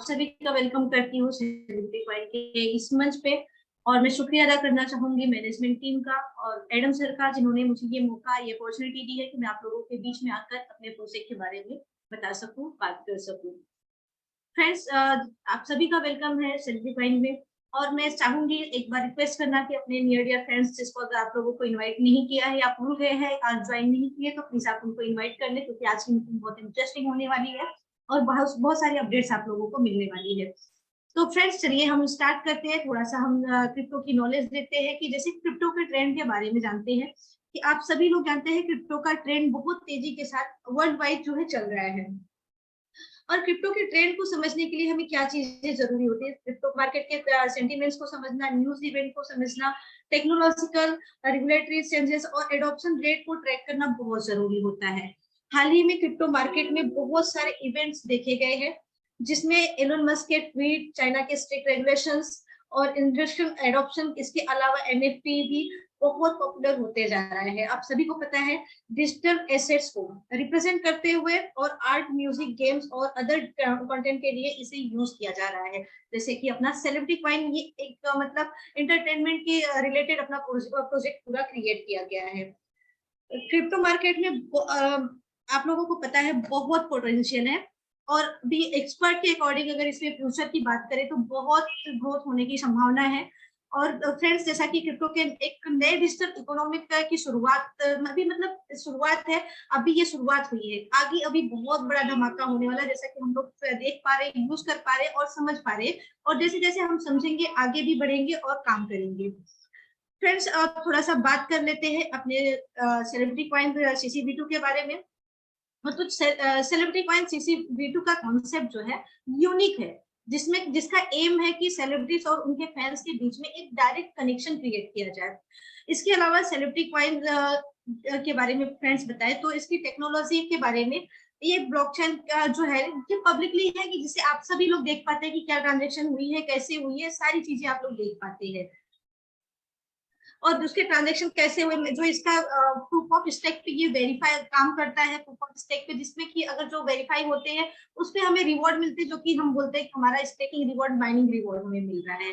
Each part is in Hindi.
सभी का वेलकम करती हूँ सेलिब्रिटी कॉइन के इस मंच पे। और मैं शुक्रिया अदा करना चाहूंगी मैनेजमेंट टीम का और एडम सर का, जिन्होंने मुझे ये मौका, ये अपॉर्चुनिटी दी है कि मैं आप लोगों के बीच में आकर अपने प्रोजेक्ट के बारे में बता सकूं, बात कर सकूं। फ्रेंड्स, आप सभी का वेलकम है सेलिब्रिटी कॉइन में। और मैं चाहूंगी एक बार रिक्वेस्ट करना कि अपने नियर डियर फ्रेंड्स, जिसको अगर आप लोगों को इनवाइट नहीं किया है या भूल गए हैं, आज ज्वाइन नहीं किए, तो प्लीज आप उनको इनवाइट कर लें, क्योंकि आज की मीटिंग बहुत इंटरेस्टिंग होने वाली है और बहुत बहुत सारी अपडेट्स आप लोगों को मिलने वाली है। तो फ्रेंड्स, चलिए हम स्टार्ट करते हैं। थोड़ा सा हम क्रिप्टो की नॉलेज देते हैं कि जैसे क्रिप्टो के ट्रेंड के बारे में जानते हैं कि आप सभी लोग जानते हैं क्रिप्टो का ट्रेंड बहुत तेजी के साथ वर्ल्ड वाइड जो है चल रहा है। और क्रिप्टो के ट्रेंड को समझने के लिए हमें क्या चीजें जरूरी होती है? क्रिप्टो मार्केट के सेंटिमेंट्स को समझना, न्यूज इवेंट को समझना, टेक्नोलॉजिकल रेगुलेटरी चेंजेस और एडॉप्शन रेट को ट्रैक करना बहुत जरूरी होता है। हाल ही में क्रिप्टो मार्केट में बहुत सारे इवेंट्स देखे गए हैं, जिसमें एलोन मस्क के ट्वीट, चाइना के स्ट्रिक्ट रेगुलेशंस और इंडस्ट्रियल एडॉप्शन, इसके अलावा एनएफटी भी बहुत पॉपुलर होते जा रहा है। आप सभी को पता है, डिजिटल एसेट्स को रिप्रेजेंट करते हुए और आर्ट, म्यूजिक, गेम्स और अदर कंटेंट के लिए इसे यूज किया जा रहा है। जैसे कि अपना सेलिब्रिटी कॉइन, ये एक मतलब एंटरटेनमेंट के रिलेटेड अपना प्रोजेक्ट पूरा क्रिएट किया गया है। क्रिप्टो मार्केट में आप लोगों को पता है बहुत पोटेंशियल है, और भी एक्सपर्ट के अकॉर्डिंग अगर इसमें फ्यूचर की बात करें तो बहुत ग्रोथ होने की संभावना है। और फ्रेंड्स, जैसा कि क्रिप्टो के एक नए डिजिटल इकोनॉमिक की शुरुआत अभी मतलब शुरुआत है, अभी ये शुरुआत हुई है, आगे अभी बहुत बड़ा धमाका होने वाला है, जैसा कि हम लोग देख पा रहे, यूज कर पा रहे और समझ पा रहे। और जैसे जैसे हम समझेंगे आगे भी बढ़ेंगे और काम करेंगे। फ्रेंड्स, अब थोड़ा सा बात कर लेते हैं अपने सेलिब्रिटी कॉइन सीसीबी2 के बारे में। मतलब सेलिब्रिटी कॉइन सीसीबी2 का कॉन्सेप्ट जो है यूनिक है, जिसका एम है कि सेलिब्रिटीज और उनके फैंस के बीच में एक डायरेक्ट कनेक्शन क्रिएट किया जाए। इसके अलावा सेलिब्रिटी कॉइन के बारे में फ्रेंड्स बताए तो इसकी टेक्नोलॉजी के बारे में, ये ब्लॉकचेन जो है ये पब्लिकली है, कि जिसे आप सभी लोग देख पाते हैं कि क्या ट्रांजेक्शन हुई है, कैसे हुई है, सारी चीजें आप लोग देख पाते हैं। और उसके ट्रांजेक्शन कैसे हुए, जो इसका प्रूफ ऑफ स्टेक पे ये वेरीफाई काम करता है, प्रूफ ऑफ स्टेक पे, जिसमें कि अगर जो वेरीफाई होते हैं उस पे हमें रिवॉर्ड मिलते हैं, जो कि हम बोलते हैं कि हमारा स्टेकिंग रिवॉर्ड, माइनिंग रिवॉर्ड हमें मिल रहा है।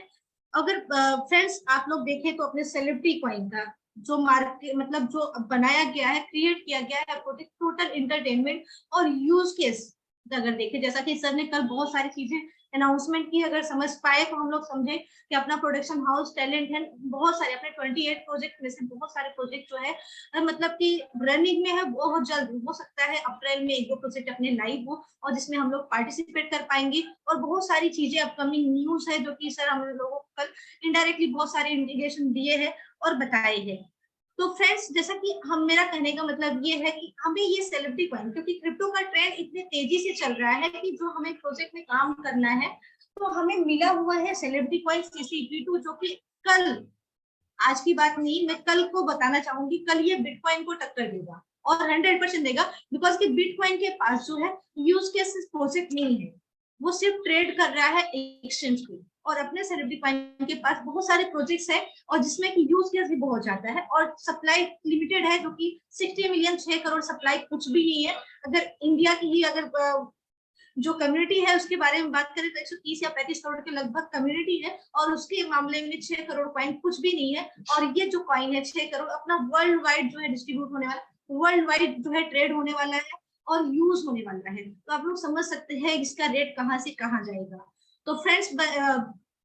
अगर फ्रेंड्स आप लोग देखें तो अपने सेलिब्रिटी कॉइन का जो मार्केट मतलब जो बनाया गया है, क्रिएट किया गया है प्रोजेक्ट, टोटल इंटरटेनमेंट और यूज केस अगर देखें, जैसा कि सर ने कल बहुत सारी चीजें अनाउंसमेंट की, अगर समझ पाए तो हम लोग समझे कि अपना प्रोडक्शन हाउस टैलेंट है बहुत सारे, अपने 28 प्रोजेक्ट में से बहुत सारे प्रोजेक्ट जो है मतलब कि रनिंग में है। बहुत जल्द हो सकता है अप्रैल में एक दो प्रोजेक्ट अपने लाइव हो, और जिसमें हम लोग पार्टिसिपेट कर पाएंगे। और बहुत सारी चीजें अपकमिंग न्यूज है, जो कि सर हम लोगों को कल इनडायरेक्टली बहुत सारे इंडिकेशन दिए हैं और बताए हैं। तो फ्रेंड्स, जैसा कि हम, मेरा कहने का मतलब ये है कि हमें ये सेलिब्रिटी कॉइन, क्योंकि क्रिप्टो का ट्रेंड इतने तेजी से चल रहा है कि जो हमें प्रोजेक्ट में काम करना है, तो हमें मिला हुआ है सेलिब्रिटी कॉइन सीसीबी2, जो कि कल, आज की बात नहीं, मैं कल को बताना चाहूंगी, कल ये बिटकॉइन को टक्कर देगा और 100% देगा। बिकॉज कि बिटकॉइन के पास जो है यूज केस प्रोजेक्ट नहीं है, वो सिर्फ ट्रेड कर रहा है एक्सचेंज पे। और अपने सेलिब्रिटी कॉइन के पास बहुत सारे प्रोजेक्ट्स है, और जिसमें कि यूज केस भी बहुत ज्यादा है, और सप्लाई लिमिटेड है, जो कि 60 मिलियन, 6 करोड़ सप्लाई कुछ भी नहीं है। अगर इंडिया की ही अगर जो कम्युनिटी है उसके बारे में बात करें तो 130 या 35 करोड़ के लगभग कम्युनिटी है, और उसके मामले में 6 करोड़ कॉइन कुछ भी नहीं है। और ये जो कॉइन है 6 करोड़ अपना वर्ल्ड वाइड जो है डिस्ट्रीब्यूट होने वाला, वर्ल्ड वाइड जो है ट्रेड होने वाला है और यूज होने वाला है। तो आप लोग समझ सकते हैं इसका रेट कहाँ से कहाँ जाएगा। तो फ्रेंड्स,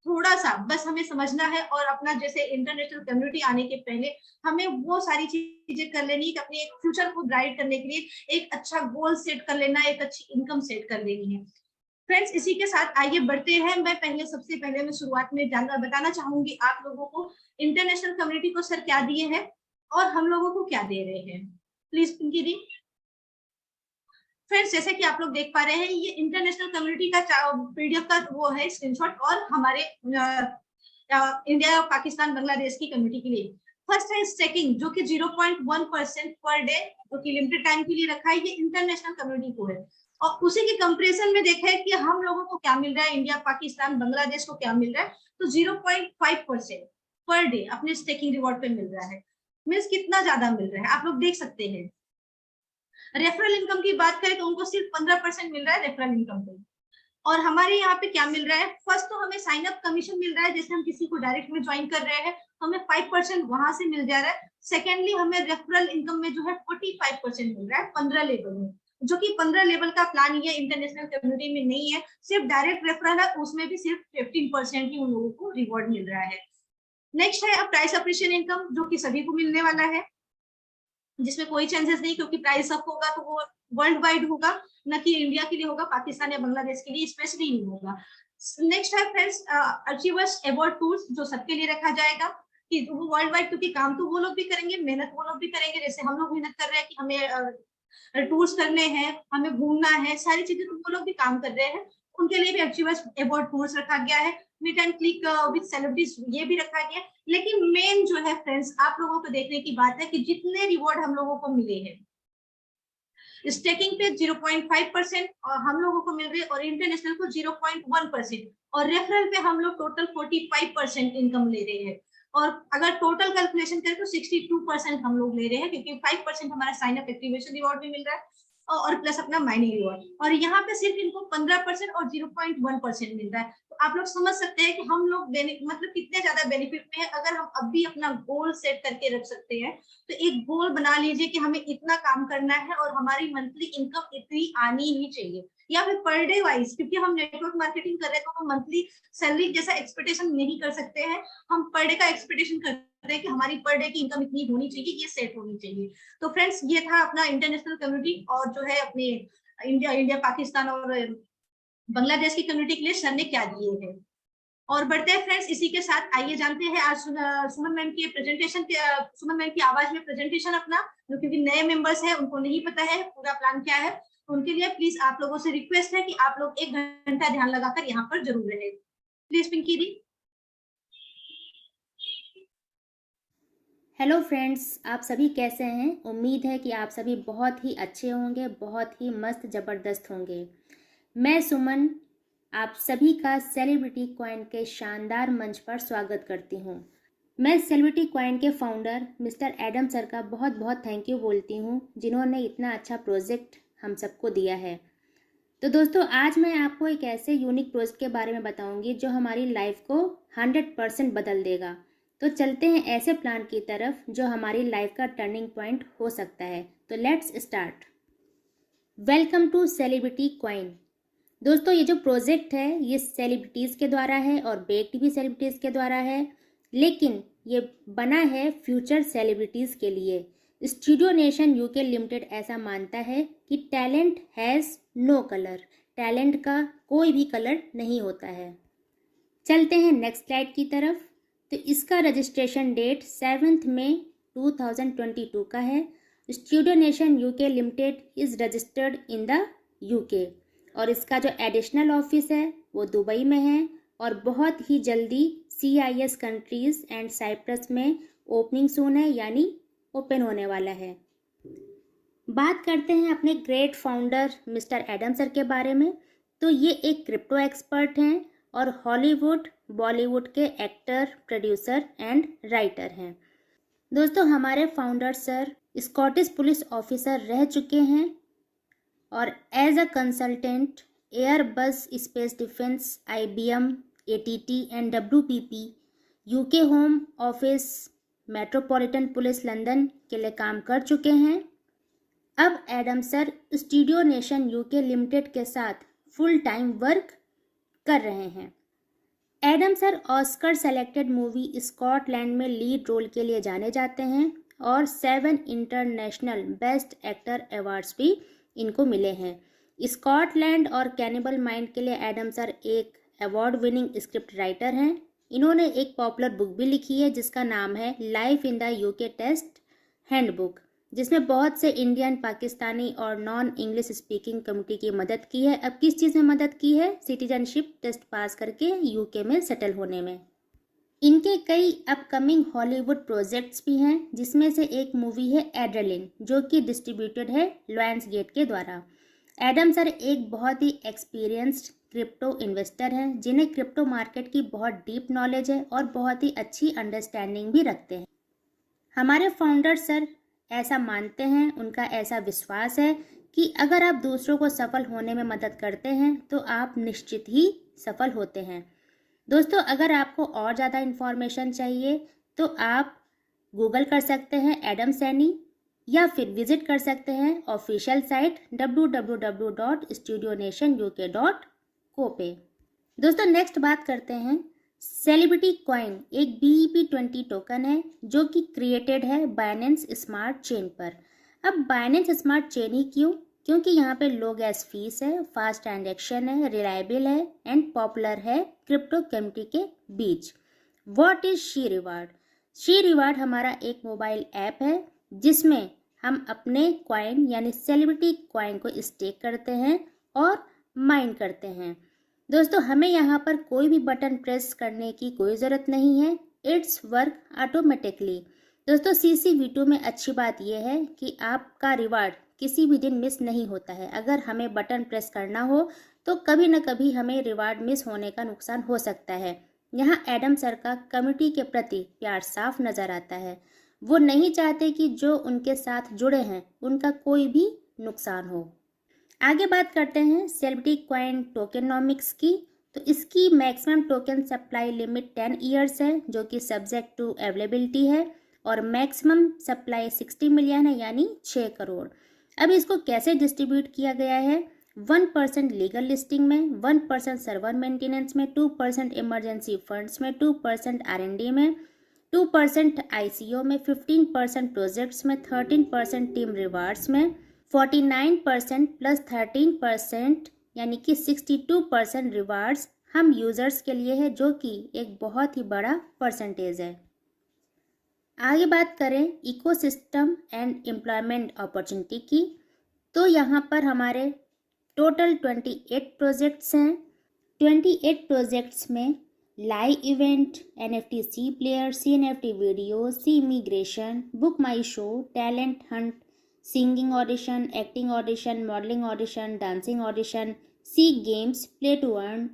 थोड़ा सा बस हमें समझना है, और अपना जैसे इंटरनेशनल कम्युनिटी आने के पहले हमें वो सारी चीजें कर लेनी है कि अपने एक फ्यूचर को ब्राइट करने के लिए एक अच्छा गोल सेट कर लेना, एक अच्छी इनकम सेट कर लेनी है। फ्रेंड्स, इसी के साथ आइए बढ़ते हैं। मैं सबसे पहले मैं शुरुआत में बताना चाहूंगी आप लोगों को इंटरनेशनल कम्युनिटी को सर क्या दिए हैं और हम लोगों को क्या दे रहे हैं। Please Pinky the. फ्रेंड्स, जैसे कि आप लोग देख पा रहे हैं, ये इंटरनेशनल कम्युनिटी का पीडीएफ का वो है स्क्रीनशॉट, और हमारे इंडिया, पाकिस्तान, बांग्लादेश की कम्युनिटी के लिए फर्स्ट है स्टेकिंग, जो कि 0.1% पर डे, जो कि लिमिटेड टाइम के लिए रखा है, ये इंटरनेशनल कम्युनिटी को है। और उसी के कंपैरिजन में देखा है कि हम लोगों को क्या मिल रहा है, इंडिया, पाकिस्तान, बांग्लादेश को क्या मिल रहा है, तो 0.5% पर डे अपने स्टेकिंग रिवॉर्ड पे मिल रहा है। मीन्स कितना ज्यादा मिल रहा है आप लोग देख सकते हैं। रेफरल इनकम की बात करें तो उनको सिर्फ 15% मिल रहा है रेफरल इनकम पे। और हमारे यहाँ पे क्या मिल रहा है, फर्स्ट तो हमें साइन अप कमीशन मिल रहा है, जैसे हम किसी को डायरेक्ट में ज्वाइन कर रहे हैं हमें 5% वहां से मिल जा रहा है। सेकेंडली हमें रेफरल इनकम में जो है 45% मिल रहा है 15 लेवल में, जो कि 15 लेवल का प्लान ये इंटरनेशनल कम्युनिटी में नहीं है, सिर्फ डायरेक्ट रेफरल है, उसमें भी सिर्फ 15% ही उन लोगों को रिवॉर्ड मिल रहा है। नेक्स्ट है अब प्राइस अप्रिशिएशन इनकम, जो कि सभी को मिलने वाला है, जिसमें कोई चांसेस नहीं, क्योंकि प्राइस अप होगा तो वो वर्ल्ड वाइड होगा, न कि इंडिया के लिए होगा, पाकिस्तान या बांग्लादेश के लिए स्पेशली नहीं होगा। नेक्स्ट है फ्रेंड्स अचीवर्स अवार्ड टूर्स, जो सबके लिए रखा जाएगा कि वो वर्ल्ड वाइड, क्योंकि काम तो वो लोग भी करेंगे, मेहनत वो लोग भी करेंगे, जैसे हम लोग मेहनत कर रहे हैं कि हमें टूर्स करने हैं, हमें घूमना है, सारी चीजें तो वो लोग भी काम कर रहे हैं, उनके लिए भी अचीवर्स अवार्ड टूर्स रखा गया है। Meet and click with celebrities ये भी रखा गया है। लेकिन मेन जो है फ्रेंड्स आप लोगों को देखने की बात है कि जितने रिवॉर्ड हम लोगों को मिले हैं, स्टेकिंग पे 0.5% और हम लोगों को मिल रही है, और इंटरनेशनल को 0.1%, और रेफरल पे हम लोग टोटल 45% इनकम ले रहे हैं। और अगर टोटल कैलकुलेशन करें तो 62% हम लोग ले रहे हैं, क्योंकि 5% हमारा साइन अप एक्टिवेशन रिवॉर्ड भी मिल रहा है और प्लस अपना माइनिंग रिवॉर्ड, और यहाँ पे सिर्फ इनको 15% और 0.1% मिल रहा है। तो आप लोग समझ सकते हैं कि हम लोग मतलब कितने ज्यादा बेनिफिट में है। अगर हम अब भी अपना गोल सेट करके रख सकते हैं, तो एक गोल बना लीजिए कि हमें इतना काम करना है और हमारी मंथली इनकम इतनी आनी ही चाहिए, या फिर पर डे वाइज, क्योंकि हम नेटवर्क मार्केटिंग कर रहे हैं तो हम मंथली सैलरी जैसा एक्सपेक्टेशन नहीं कर सकते हैं, हम पर डे का एक्सपेक्टेशन करते हैं कि हमारी पर डे की इनकम इतनी होनी चाहिए, ये सेट होनी चाहिए। तो फ्रेंड्स ये था अपना इंटरनेशनल कम्युनिटी, और जो है अपने इंडिया पाकिस्तान और बांग्लादेश की कम्युनिटी के लिए सर ने क्या दिए हैं। और बढ़ते हैं फ्रेंड्स इसी के साथ, आइए जानते हैं आज सुमन मैम की प्रेजेंटेशन के, सुमन मैम की आवाज में प्रेजेंटेशन अपना, जो क्योंकि नए मेंबर्स हैं उनको नहीं पता है पूरा प्लान क्या है, तो उनके लिए प्लीज आप लोगों से रिक्वेस्ट है कि आप लोग 1 घंटा ध्यान लगाकर यहाँ पर जरूर रहे। प्लीज पिंकी दी। हेलो फ्रेंड्स, आप सभी कैसे हैं? उम्मीद है कि आप सभी बहुत ही अच्छे होंगे, बहुत ही मस्त ज़बरदस्त होंगे। मैं सुमन आप सभी का सेलिब्रिटी कॉइन के शानदार मंच पर स्वागत करती हूं। मैं सेलिब्रिटी कॉइन के फाउंडर मिस्टर एडम सर का बहुत बहुत थैंक यू बोलती हूं, जिन्होंने इतना अच्छा प्रोजेक्ट हम सबको दिया है। तो दोस्तों, आज मैं आपको एक ऐसे यूनिक प्रोजेक्ट के बारे में बताऊंगी जो हमारी लाइफ को 100% बदल देगा। तो चलते हैं ऐसे प्लान की तरफ जो हमारी लाइफ का टर्निंग पॉइंट हो सकता है। तो let's start. Welcome to celebrity coin. दोस्तों, ये जो प्रोजेक्ट है ये सेलिब्रिटीज़ के द्वारा है और बेक्ड भी सेलिब्रिटीज़ के द्वारा है, लेकिन ये बना है फ्यूचर सेलिब्रिटीज़ के लिए। स्टूडियो नेशन यूके लिमिटेड ऐसा मानता है कि talent has no colour, talent का कोई भी कलर नहीं होता है। चलते हैं नेक्स्ट स्लाइड की तरफ। तो इसका रजिस्ट्रेशन डेट 7 मई 2022 का है। Studio nation UK limited is registered in the UK, और इसका जो एडिशनल ऑफिस है वो दुबई में है, और बहुत ही जल्दी CIS कंट्रीज़ एंड साइप्रस में ओपनिंग सून है, यानी ओपन होने वाला है। बात करते हैं अपने great founder mister Adam sir के बारे में। तो ये एक क्रिप्टो एक्सपर्ट हैं और हॉलीवुड बॉलीवुड के एक्टर, प्रोड्यूसर एंड राइटर हैं। दोस्तों, हमारे founder sir Scottish police officer रह चुके हैं, और as a consultant Airbus space defence, IBM, ATT and WPP, UK home office, Metropolitan police London के लिए काम कर चुके हैं। अब Adam sir studio nation UK limited के साथ फुल टाइम वर्क कर रहे हैं। Adam sir Oscar selected movie Scotland में लीड रोल के लिए जाने जाते हैं, और 7 इंटरनेशनल बेस्ट एक्टर अवार्ड्स भी इनको मिले हैं। स्कॉटलैंड और कैनिबल माइंड के लिए एडम सर एक अवार्ड विनिंग स्क्रिप्ट राइटर हैं। इन्होंने एक पॉपुलर बुक भी लिखी है जिसका नाम है life in the UK test handbook, जिसमें बहुत से इंडियन, पाकिस्तानी और नॉन इंग्लिश स्पीकिंग कम्युनिटी की मदद की है। अब किस चीज़ में मदद की है? सिटीजनशिप टेस्ट पास करके यूके में सेटल होने में। इनके कई अपकमिंग हॉलीवुड प्रोजेक्ट्स भी हैं, जिसमें से एक मूवी है एड्रेलिन, जो कि डिस्ट्रीब्यूटेड है लायंसगेट के द्वारा। एडम सर एक बहुत ही एक्सपीरियंस्ड क्रिप्टो इन्वेस्टर हैं, जिन्हें क्रिप्टो मार्केट की बहुत डीप नॉलेज है और बहुत ही अच्छी अंडरस्टैंडिंग भी रखते हैं। हमारे फाउंडर सर ऐसा मानते हैं, उनका ऐसा विश्वास है कि अगर आप दूसरों को सफल होने में मदद करते हैं तो आप निश्चित ही सफल होते हैं। दोस्तों, अगर आपको और ज़्यादा इन्फॉर्मेशन चाहिए तो आप गूगल कर सकते हैं एडम सैनी, या फिर विजिट कर सकते हैं ऑफिशियल साइट www.studionationuk.co पे। दोस्तों, नेक्स्ट बात करते हैं सेलिब्रिटी कॉइन एक BEP20 टोकन है जो कि क्रिएटेड है बाइनेंस स्मार्ट चेन पर। अब बाइनेंस स्मार्ट चेन ही क्यों? क्योंकि यहाँ पे लो गैस फीस है, फास्ट ट्रांजैक्शन है, रिलायबल है एंड पॉपुलर है क्रिप्टो कम्युनिटी के बीच। What is C reward? C reward हमारा एक मोबाइल ऐप है जिसमें हम अपने कॉइन यानी सेलिब्रिटी कॉइन को स्टेक करते हैं और माइन करते हैं। दोस्तों, हमें यहाँ पर कोई भी बटन प्रेस करने की कोई ज़रूरत नहीं है, इट्स वर्क ऑटोमेटिकली। दोस्तों, CC-V2 में अच्छी बात यह है कि आपका रिवार्ड किसी भी दिन मिस नहीं होता है। अगर हमें बटन प्रेस करना हो तो कभी न कभी हमें रिवार्ड मिस होने का नुकसान हो सकता है। यहाँ एडम सर का कम्युनिटी के प्रति प्यार साफ नज़र आता है। वो नहीं चाहते कि जो उनके साथ जुड़े हैं उनका कोई भी नुकसान हो। आगे बात करते हैं सेलिब्रिटी कॉइन टोकेनॉमिक्स की। तो इसकी maximum token supply limit 10 years है जो कि सब्जेक्ट टू अवेलेबिलिटी है, और मैक्सिमम सप्लाई 60 मिलियन है यानी 6 करोड़। अब इसको कैसे डिस्ट्रीब्यूट किया गया है? 1% लीगल लिस्टिंग में, 1% सर्वर मेंटेनेंस में, 2% इमरजेंसी फंड्स में, 2% R&D में, 2% ICO में, 15% प्रोजेक्ट्स में, 13% टीम रिवार्ड्स में, 49% प्लस 13% यानी कि 62% रिवार्ड्स हम यूजर्स के लिए है, जो कि एक बहुत ही बड़ा परसेंटेज है। आगे बात करें इकोसिस्टम एंड एम्प्लॉयमेंट अपॉर्चुनिटी की, तो यहाँ पर हमारे टोटल 28 प्रोजेक्ट्स हैं। 28 प्रोजेक्ट्स में live event, NFT C player, CNFT video, C immigration, book my show, talent hunt, singing audition, acting audition, modelling audition, dancing audition, C games, play to earn,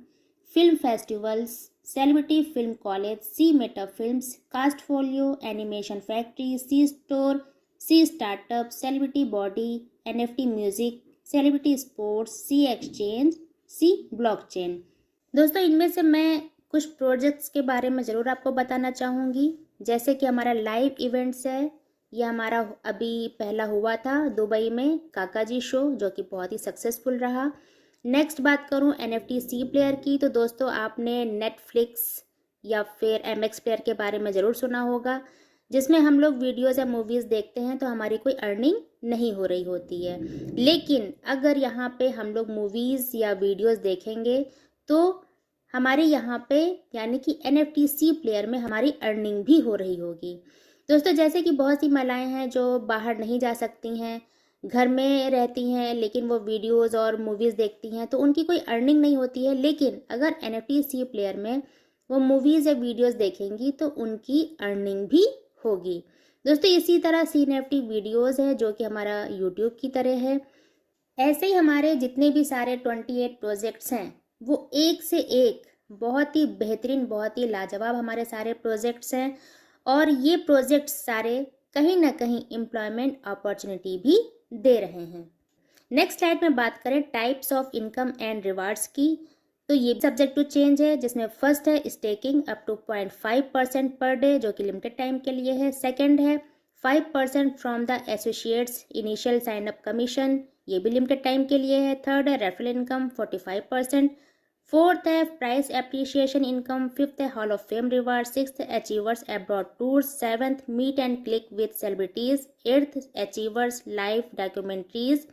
film festivals, celebrity film college, C meta films, cast folio, animation factory, C store, C startup, celebrity body, NFT music, celebrity sports, C exchange, C blockchain. दोस्तों, इनमें से मैं कुछ प्रोजेक्ट्स के बारे में ज़रूर आपको बताना चाहूँगी। जैसे कि हमारा लाइव इवेंट्स है, यह हमारा अभी पहला हुआ था दुबई में काका जी शो, जो कि बहुत ही सक्सेसफुल रहा। नेक्स्ट बात करूं NFT सी प्लेयर की, तो दोस्तों आपने नेटफ्लिक्स या फिर MX प्लेयर के बारे में ज़रूर सुना होगा, जिसमें हम लोग वीडियोज़ या मूवीज़ देखते हैं तो हमारी कोई अर्निंग नहीं हो रही होती है। लेकिन अगर यहाँ पे हम लोग मूवीज़ या वीडियोज़ देखेंगे तो हमारे यहाँ पे यानी कि NFT सी प्लेयर में हमारी अर्निंग भी हो रही होगी। दोस्तों, जैसे कि बहुत सी महिलाएं हैं जो बाहर नहीं जा सकती हैं, घर में रहती हैं, लेकिन वो वीडियोस और मूवीज़ देखती हैं तो उनकी कोई अर्निंग नहीं होती है। लेकिन अगर NFT सी प्लेयर में वो मूवीज़ या वीडियोस देखेंगी तो उनकी अर्निंग भी होगी। दोस्तों, इसी तरह CNFT वीडियोस है जो कि हमारा यूट्यूब की तरह है। ऐसे ही हमारे जितने भी सारे 28 प्रोजेक्ट्स हैं वो एक से एक बहुत ही बेहतरीन, बहुत ही लाजवाब हमारे सारे प्रोजेक्ट्स हैं, और ये प्रोजेक्ट्स सारे कहीं ना कहीं एम्प्लॉयमेंट अपॉर्चुनिटी भी दे रहे हैं। नेक्स्ट स्लाइड में बात करें types of income and rewards की, तो ये सब्जेक्ट टू चेंज है, जिसमें फर्स्ट है staking up to 0.5% per day जो कि लिमिटेड टाइम के लिए है। सेकंड है 5% from the associates initial sign up commission, ये भी लिमिटेड टाइम के लिए है। थर्ड है रेफरल इनकम 45%। फोर्थ है प्राइस एप्रिसिएशन इनकम। फिफ्थ है hall of fame reward. Sixth achievers abroad tours. Seventh meet and click with celebrities. Eighth achievers live documentaries.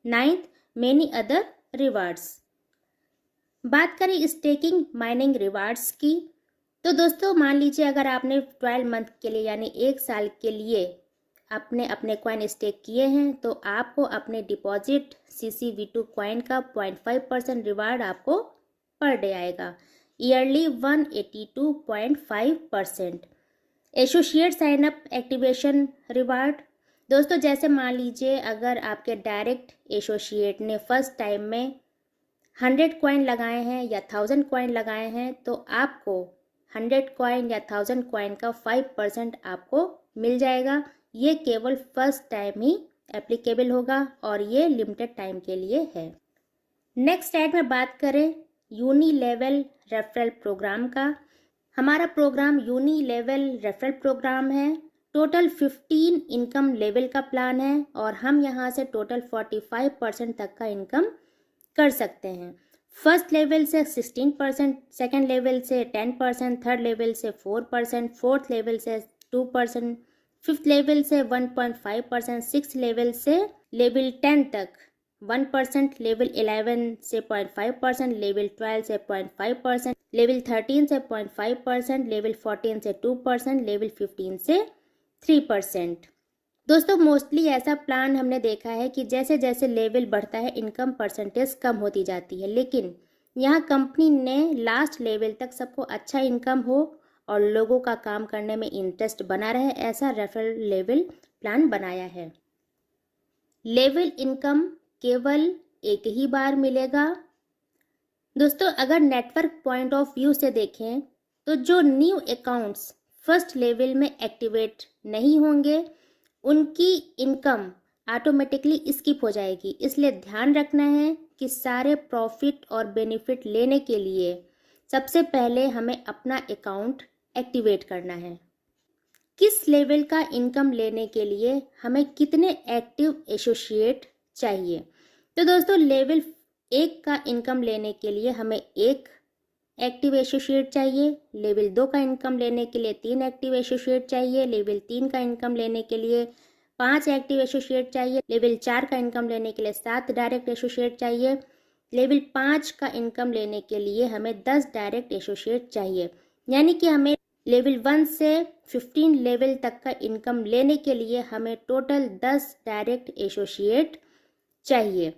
Ninth many other rewards. बात करें स्टेकिंग माइनिंग रिवार्ड्स की, तो दोस्तों मान लीजिए अगर आपने 12 मंथ के लिए यानी 1 साल के लिए आपने अपने कॉइन स्टेक किए हैं तो आपको अपने डिपॉजिट CC-V2 कॉइन का 0.5% रिवार्ड आपको पर डे आएगा। Yearly 182.5%। Associate sign up activation reward, दोस्तों जैसे मान लीजिए अगर आपके डायरेक्ट एसोसिएट ने फर्स्ट टाइम में 100 कॉइन लगाए हैं या 1000 कॉइन लगाए हैं तो आपको 100 कॉइन या 1000 कॉइन का 5% आपको मिल जाएगा। ये केवल फर्स्ट टाइम ही एप्लीकेबल होगा और ये लिमिटेड टाइम के लिए है। नेक्स्ट ऐड में बात करें यूनी लेवल रेफरल प्रोग्राम का। हमारा programme uni level referral programme है। टोटल 15 इनकम लेवल का प्लान है और हम यहाँ से टोटल 45% तक का इनकम कर सकते हैं। फर्स्ट लेवल से 16%, सेकेंड लेवल से 10%, थर्ड लेवल से 4%, फोर्थ लेवल से 2%, फिफ्थ लेवल से 1.5%, सिक्स लेवल से लेवल 10 तक 1%, लेवल 11 से 0.5%, लेवल 12 से 0.5%, लेवल 13 से 0.5%, लेवल 14 से 2%, लेवल 15 से 3%। दोस्तों मोस्टली ऐसा प्लान हमने देखा है कि जैसे जैसे लेवल बढ़ता है इनकम परसेंटेज कम होती जाती है, लेकिन यहाँ कंपनी ने लास्ट लेवल तक सबको अच्छा इनकम हो और लोगों का काम करने में इंटरेस्ट बना रहे, ऐसा रेफरल लेवल प्लान बनाया है। लेवल इनकम केवल एक ही बार मिलेगा। दोस्तों अगर नेटवर्क पॉइंट ऑफ व्यू से देखें तो जो न्यू अकाउंट्स फर्स्ट लेवल में एक्टिवेट नहीं होंगे उनकी इनकम ऑटोमेटिकली स्किप हो जाएगी। इसलिए ध्यान रखना है कि सारे प्रॉफिट और बेनिफिट लेने के लिए सबसे पहले हमें अपना अकाउंट एक्टिवेट करना है। किस लेवल का इनकम लेने के लिए हमें कितने एक्टिव एसोसिएट चाहिए? तो दोस्तों लेवल 1 का इनकम लेने के लिए हमें 1 एक्टिव एसोसिएट चाहिए, लेवल 2 का इनकम लेने के लिए 3 एक्टिव एसोसिएट चाहिए, लेवल 3 का इनकम लेने के लिए 5 एक्टिव एसोसिएट चाहिए, लेवल 4 का इनकम लेने के लिए 7 डायरेक्ट एसोसिएट चाहिए, लेवल 5 का इनकम लेने के लिए हमें 10 डायरेक्ट एसोसिएट चाहिए। यानी कि हमें लेवल 1 से 15 लेवल तक का इनकम लेने के लिए हमें टोटल 10 डायरेक्ट एसोसिएट चाहिए।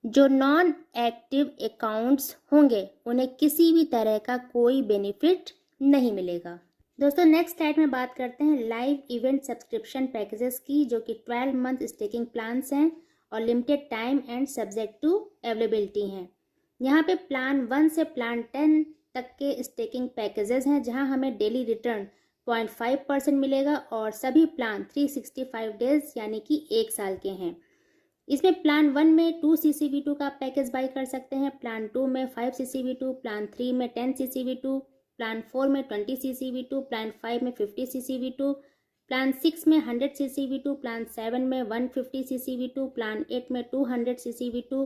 जो नॉन एक्टिव अकाउंट्स होंगे उन्हें किसी भी तरह का कोई बेनिफिट नहीं मिलेगा। दोस्तों नेक्स्ट स्लाइड में बात करते हैं लाइव इवेंट सब्सक्रिप्शन पैकेजेस की, जो कि 12 मंथ स्टेकिंग प्लान्स हैं और limited time and subject to availability हैं। यहाँ पे प्लान 1 से प्लान 10 तक के स्टेकिंग पैकेजेस हैं जहाँ हमें डेली रिटर्न 0.5% मिलेगा और सभी प्लान 365 डेज यानी कि 1 साल के हैं। इसमें प्लान 1 में 2 CCV2 का पैकेज बाई कर सकते हैं, प्लान 2 में 5 CCV2, प्लान 3 में 10 CCV2, प्लान 4 में 20 CCV2, प्लान 5 में 50 CCV2, प्लान 6 में 100 CCV2, प्लान 7 में 150 CCV2, प्लान 8 में 200 CCV2,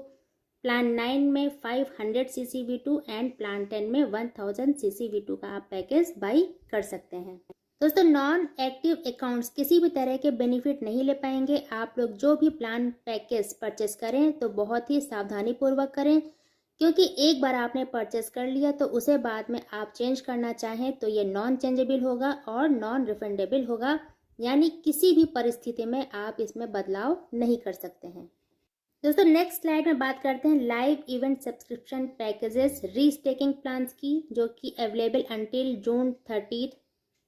प्लान 9 में 500 CCV2 एंड प्लान 10 में 1000 CCV2 का आप पैकेज बाई कर सकते हैं। दोस्तों नॉन एक्टिव अकाउंट्स किसी भी तरह के बेनिफिट नहीं ले पाएंगे। आप लोग जो भी प्लान पैकेज परचेस करें तो बहुत ही सावधानी पूर्वक करें, क्योंकि एक बार आपने परचेस कर लिया तो उसे बाद में आप चेंज करना चाहें तो ये नॉन चेंजेबल होगा और नॉन रिफंडेबल होगा, यानी किसी भी परिस्थिति में आप इसमें बदलाव नहीं कर सकते हैं। दोस्तों नेक्स्ट स्लाइड में बात करते हैं live event subscription packages restaking plans की, जो कि अवेलेबल अंटिल जून 30,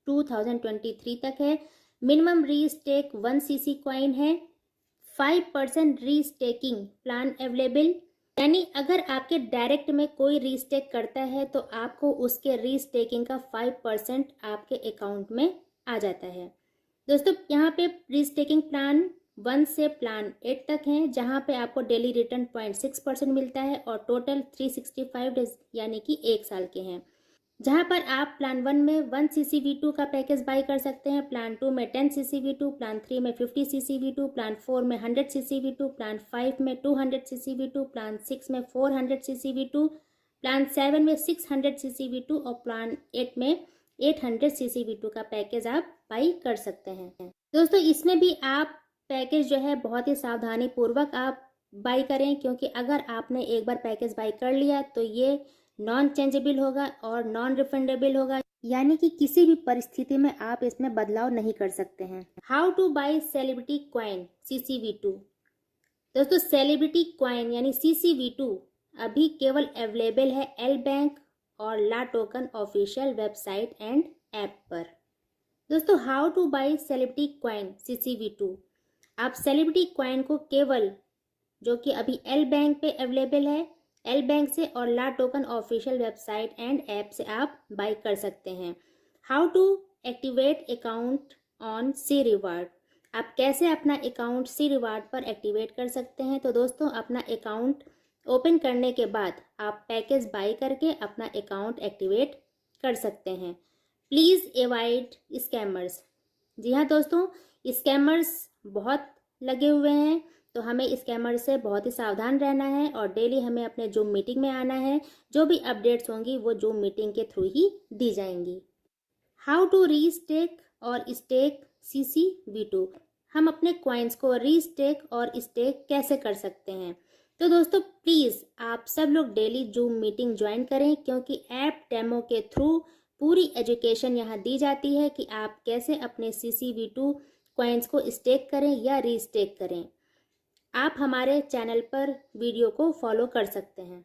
2023 तक है। मिनिमम रीस्टेक 1 CC कॉइन है। 5% रीस्टेकिंग प्लान अवेलेबल, यानी अगर आपके डायरेक्ट में कोई रीस्टेक करता है तो आपको उसके रीस्टेकिंग का 5% आपके अकाउंट में आ जाता है। दोस्तों यहाँ पे रीस्टेकिंग प्लान 1 से प्लान 8 तक हैं, जहाँ पे आपको डेली रिटर्न 0.6% मिलता है और टोटल 365 डेज यानी कि 1 साल के हैं। जहाँ पर आप प्लान 1 में 1 CCV2 का पैकेज बाई कर सकते हैं, प्लान 2 में 10 CCV2, प्लान 3 में 50 CCV2, प्लान 4 में 100 CCV2, प्लान 5 में 200 CCV2, प्लान 6 में 400 CCV2, प्लान 7 में 600 CCV2 और प्लान 8 में 800 CCV2 का पैकेज आप बाई कर सकते हैं। दोस्तों इसमें भी आप पैकेज जो है बहुत ही सावधानी पूर्वक आप बाई करें, क्योंकि अगर आपने एक बार पैकेज बाई कर लिया तो ये नॉन चेंजेबल होगा और नॉन रिफंडेबल होगा, यानी कि किसी भी परिस्थिति में आप इसमें बदलाव नहीं कर सकते हैं। How to buy celebrity coin CCV2। दोस्तों सेलिब्रिटी कॉइन यानी CCV2 अभी केवल अवेलेबल है एल बैंक और LA token official website and app पर। दोस्तों how to buy celebrity coin CCV2। आप सेलिब्रिटी कॉइन को केवल जो कि अभी एल बैंक पे अवेलेबल है, एल बैंक से और LA token official website and app से आप बाई कर सकते हैं। How to activate account on C reward. आप कैसे अपना अकाउंट सी रिवार्ड पर एक्टिवेट कर सकते हैं। तो दोस्तों, अपना अकाउंट ओपन करने के बाद आप पैकेज बाई करके अपना अकाउंट एक्टिवेट कर सकते हैं। Please avoid scammers. जी हाँ दोस्तों, स्कैमर्स बहुत लगे हुए हैं, तो हमें स्कैमर से बहुत ही सावधान रहना है और डेली हमें अपने जूम मीटिंग में आना है। जो भी अपडेट्स होंगी वो जूम मीटिंग के थ्रू ही दी जाएंगी। हाउ टू रीस्टेक और स्टेक CCV2। हम अपने कॉइन्स को रीस्टेक और स्टेक कैसे कर सकते हैं। तो दोस्तों, प्लीज़ आप सब लोग डेली जूम मीटिंग ज्वाइन करें, क्योंकि ऐप डेमो के थ्रू पूरी एजुकेशन यहाँ दी जाती है कि आप कैसे अपने CCV2 कॉइन्स को स्टेक करें या रीस्टेक करें। आप हमारे चैनल पर वीडियो को फॉलो कर सकते हैं।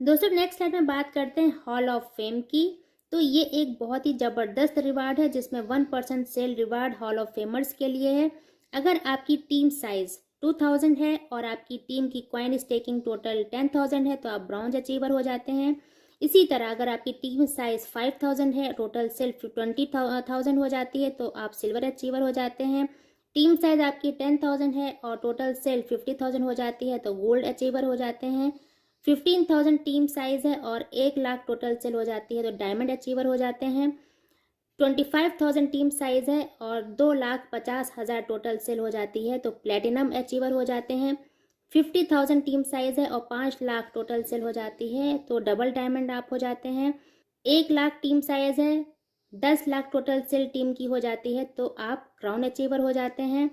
दोस्तों, नेक्स्ट स्लाइड में बात करते हैं हॉल ऑफ फेम की। तो ये एक बहुत ही ज़बरदस्त रिवार्ड है, जिसमें 1% sale reward hall of famers के लिए है। अगर आपकी टीम साइज 2000 है और आपकी टीम की कॉइन स्टेकिंग टोटल 10,000 है तो आप ब्रॉन्ज अचीवर हो जाते हैं। इसी तरह अगर आपकी टीम साइज 5000 है, टोटल सेल 20,000 हो जाती है तो आप सिल्वर अचीवर हो जाते हैं। टीम साइज आपकी 10,000 है और टोटल सेल 50,000 हो जाती है तो गोल्ड अचीवर हो जाते हैं। 15,000 टीम साइज है और 1 लाख टोटल सेल हो जाती है तो डायमंड अचीवर हो जाते हैं। 25,000 टीम साइज है और 2,50,000 टोटल सेल हो जाती है तो प्लेटिनम अचीवर हो जाते हैं। 50,000 टीम साइज है और 5 लाख टोटल सेल हो जाती है तो डबल डायमंड आप हो जाते हैं। 1 लाख टीम साइज है, 10 लाख टोटल सेल टीम की हो जाती है तो आप क्राउन अचीवर हो जाते हैं।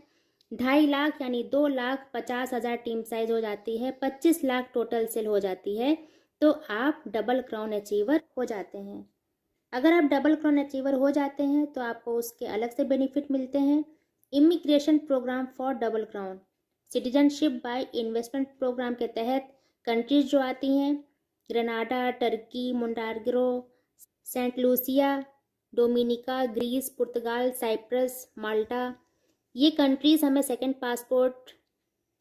2.5 लाख यानी 2,50,000 टीम साइज हो जाती है, 25 लाख टोटल सेल हो जाती है तो आप डबल क्राउन अचीवर हो जाते हैं। अगर आप डबल क्राउन अचीवर हो जाते हैं तो आपको उसके अलग से बेनिफिट मिलते हैं। Immigration program for double crown, citizenship by investment program के तहत कंट्रीज जो आती हैं Grenada, Turkey, Montenegro, Saint Lucia, Dominica, Greece, पुर्तगाल, साइप्रस, माल्टा, ये कंट्रीज हमें सेकंड पासपोर्ट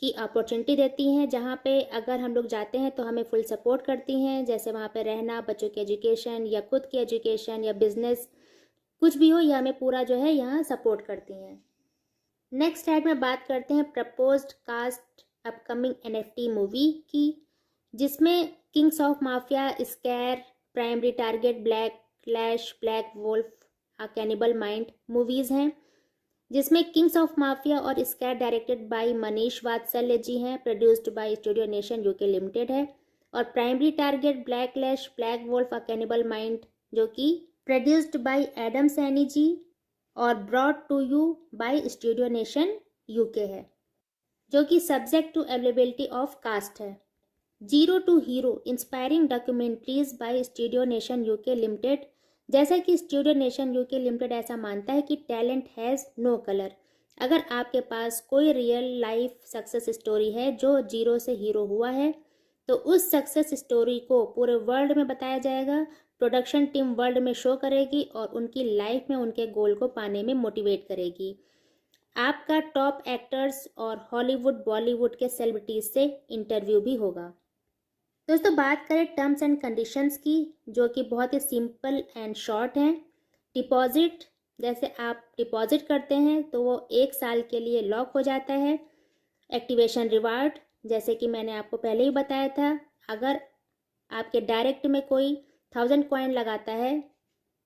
की अपॉर्चुनिटी देती हैं, जहाँ पे अगर हम लोग जाते हैं तो हमें फुल सपोर्ट करती हैं, जैसे वहाँ पे रहना, बच्चों की एजुकेशन या खुद की एजुकेशन या बिजनेस कुछ भी हो, यह हमें पूरा जो है यहाँ सपोर्ट करती हैं। नेक्स्ट स्लाइड में बात करते हैं proposed cast upcoming NFT movie की, जिसमें kings of mafia, scar, primary target, black lash, black wolf, a cannibal mind movies हैं, जिसमें किंग्स ऑफ माफिया और scar directed by Manish Vatsalya ji हैं, produced by studio nation UK limited है, और primary target, black lash, black wolf, a cannibal mind जो कि produced by Adam Saini ji और brought to you by studio nation UK है, जो कि subject to availability of cast है। Zero to hero inspiring documentaries by studio nation UK limited, जैसा कि स्टूडियो नेशन UK लिमिटेड ऐसा मानता है कि टैलेंट हैज़ नो कलर। अगर आपके पास कोई रियल लाइफ सक्सेस स्टोरी है जो जीरो से हीरो हुआ है तो उस सक्सेस स्टोरी को पूरे वर्ल्ड में बताया जाएगा। प्रोडक्शन टीम वर्ल्ड में शो करेगी और उनकी लाइफ में उनके गोल को पाने में मोटिवेट करेगी। आपका टॉप एक्टर्स और हॉलीवुड बॉलीवुड के सेलिब्रिटीज से इंटरव्यू भी होगा। दोस्तों, बात करें टर्म्स एंड कंडीशंस की, जो कि बहुत ही सिंपल एंड शॉर्ट हैं। डिपॉजिट, जैसे आप डिपॉजिट करते हैं तो वो 1 साल के लिए लॉक हो जाता है। एक्टिवेशन रिवार्ड, जैसे कि मैंने आपको पहले ही बताया था, अगर आपके डायरेक्ट में कोई 1000 कॉइन लगाता है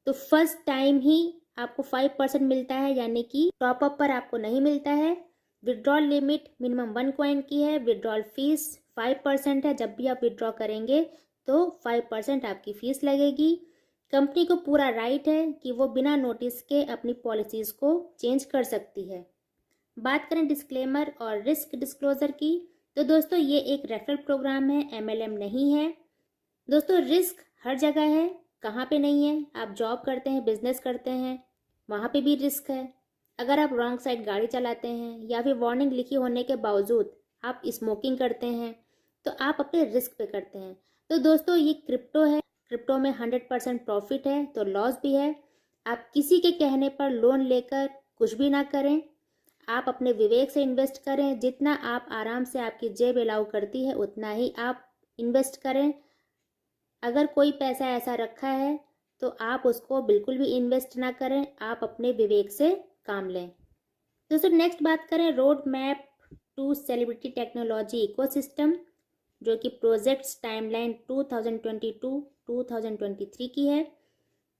तो फर्स्ट टाइम ही आपको 5% मिलता है, यानी कि टॉपअप पर आपको नहीं मिलता है। विड्रॉल लिमिट मिनिमम 1 कॉइन की है। विड्रॉल फीस 5% है, जब भी आप विड्रॉ करेंगे तो 5% आपकी फीस लगेगी। कंपनी को पूरा राइट है कि वो बिना नोटिस के अपनी पॉलिसीज़ को चेंज कर सकती है। बात करें डिस्क्लेमर और रिस्क डिस्क्लोजर की, तो दोस्तों ये एक रेफरल प्रोग्राम है, MLM नहीं है। दोस्तों, रिस्क हर जगह है, कहाँ पे नहीं है। आप जॉब करते हैं, बिजनेस करते हैं, वहाँ पे भी रिस्क है। अगर आप रॉन्ग साइड गाड़ी चलाते हैं या फिर वार्निंग लिखी होने के बावजूद आप स्मोकिंग करते हैं तो आप अपने रिस्क पे करते हैं। तो दोस्तों, ये क्रिप्टो है, क्रिप्टो में 100% प्रॉफिट है तो लॉस भी है। आप किसी के कहने पर लोन लेकर कुछ भी ना करें, आप अपने विवेक से इन्वेस्ट करें। जितना आप आराम से आपकी जेब अलाउ करती है उतना ही आप इन्वेस्ट करें। अगर कोई पैसा ऐसा रखा है तो आप उसको बिल्कुल भी इन्वेस्ट ना करें, आप अपने विवेक से काम लें। दोस्तों नेक्स्ट बात करें road map to celebrity technology ecosystem, जो कि प्रोजेक्ट्स टाइमलाइन 2022-2023 की है,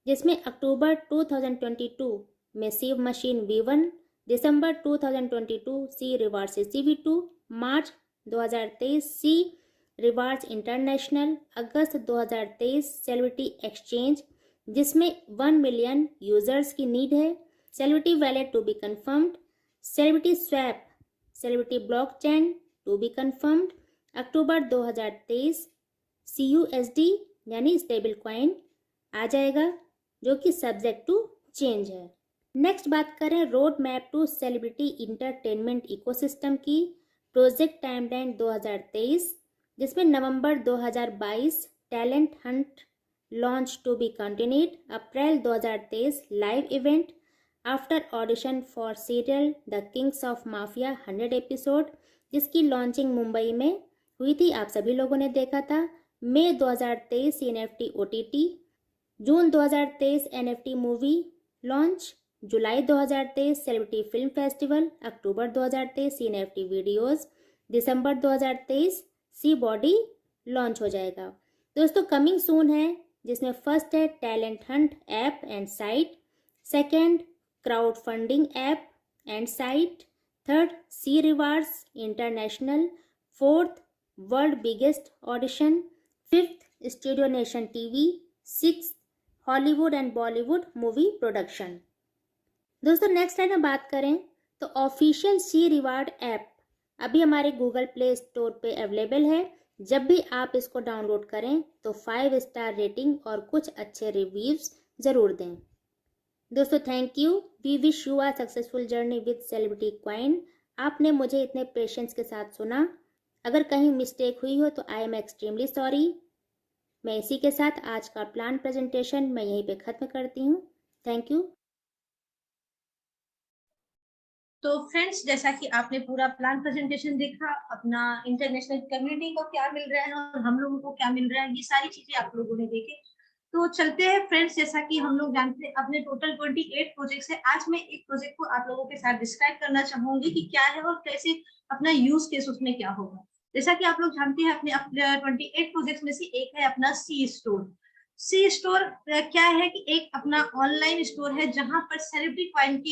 जिसमें अक्टूबर 2022 में सीव machine V1, December 2022 C rewards CV2, March 2023 C rewards international, August 2023 celebrity exchange जिसमें 1 मिलियन यूजर्स की नीड है, celebrity wallet to be confirmed, celebrity swap, celebrity blockchain to be confirmed, October 2023 CUSD यानी स्टेबल कॉइन आ जाएगा, जो कि सब्जेक्ट टू चेंज है। नेक्स्ट बात करें road map to celebrity entertainment ecosystem की, प्रोजेक्ट टाइमलाइन 2023, जिसमें November 2022 talent hunt launch to be continued, April 2023 live event after audition for serial the kings of mafia 100 episode, जिसकी लॉन्चिंग मुंबई में हुई थी, आप सभी लोगों ने देखा था। May 2023 NFT OTT, June 2023 NFT movie launch, July 2023 celebrity film festival, October 2023 NFT videos, December 2023 C body launch हो जाएगा। दोस्तों कमिंग सून है, जिसमें फर्स्ट है talent hunt app and site, second crowd funding app and site, third C rewards international, fourth world biggest audition, fifth studio nation TV, six Hollywood and Bollywood movie production. दोस्तों नेक्स्ट टाइम में बात करें तो ऑफिशियल सी रिवार्ड ऐप अभी हमारे गूगल प्ले स्टोर पे अवेलेबल है। जब भी आप इसको डाउनलोड करें तो 5 स्टार रेटिंग और कुछ अच्छे रिव्यूज जरूर दें। दोस्तों thank you, we wish you a successful journey with celebrity coin. आपने मुझे इतने पेशेंस के साथ सुना, अगर कहीं मिस्टेक हुई हो तो आई एम एक्सट्रीमली सॉरी। मैं इसी के साथ आज का प्लान प्रेजेंटेशन मैं यहीं पे खत्म करती हूँ। Thank you. तो फ्रेंड्स, जैसा कि आपने पूरा प्लान प्रेजेंटेशन देखा, अपना इंटरनेशनल कम्युनिटी को क्या मिल रहा है और हम लोगों को क्या मिल रहा है, ये सारी चीजें आप लोगों ने देखे। तो चलते हैं फ्रेंड्स, जैसा कि हम लोग जानते हैं अपने टोटल 28 प्रोजेक्ट्स है। आज मैं एक प्रोजेक्ट को आप लोगों के साथ डिस्क्राइब करना चाहूंगी कि क्या है और कैसे अपना यूज केस उसमें क्या होगा। जैसा कि आप लोग जानते हैं अपने 28 प्रोजेक्ट्स में से एक है अपना सी स्टोर। सी स्टोर क्या है कि एक अपना ऑनलाइन स्टोर है जहां पर सेलिब्रिटी कॉइन की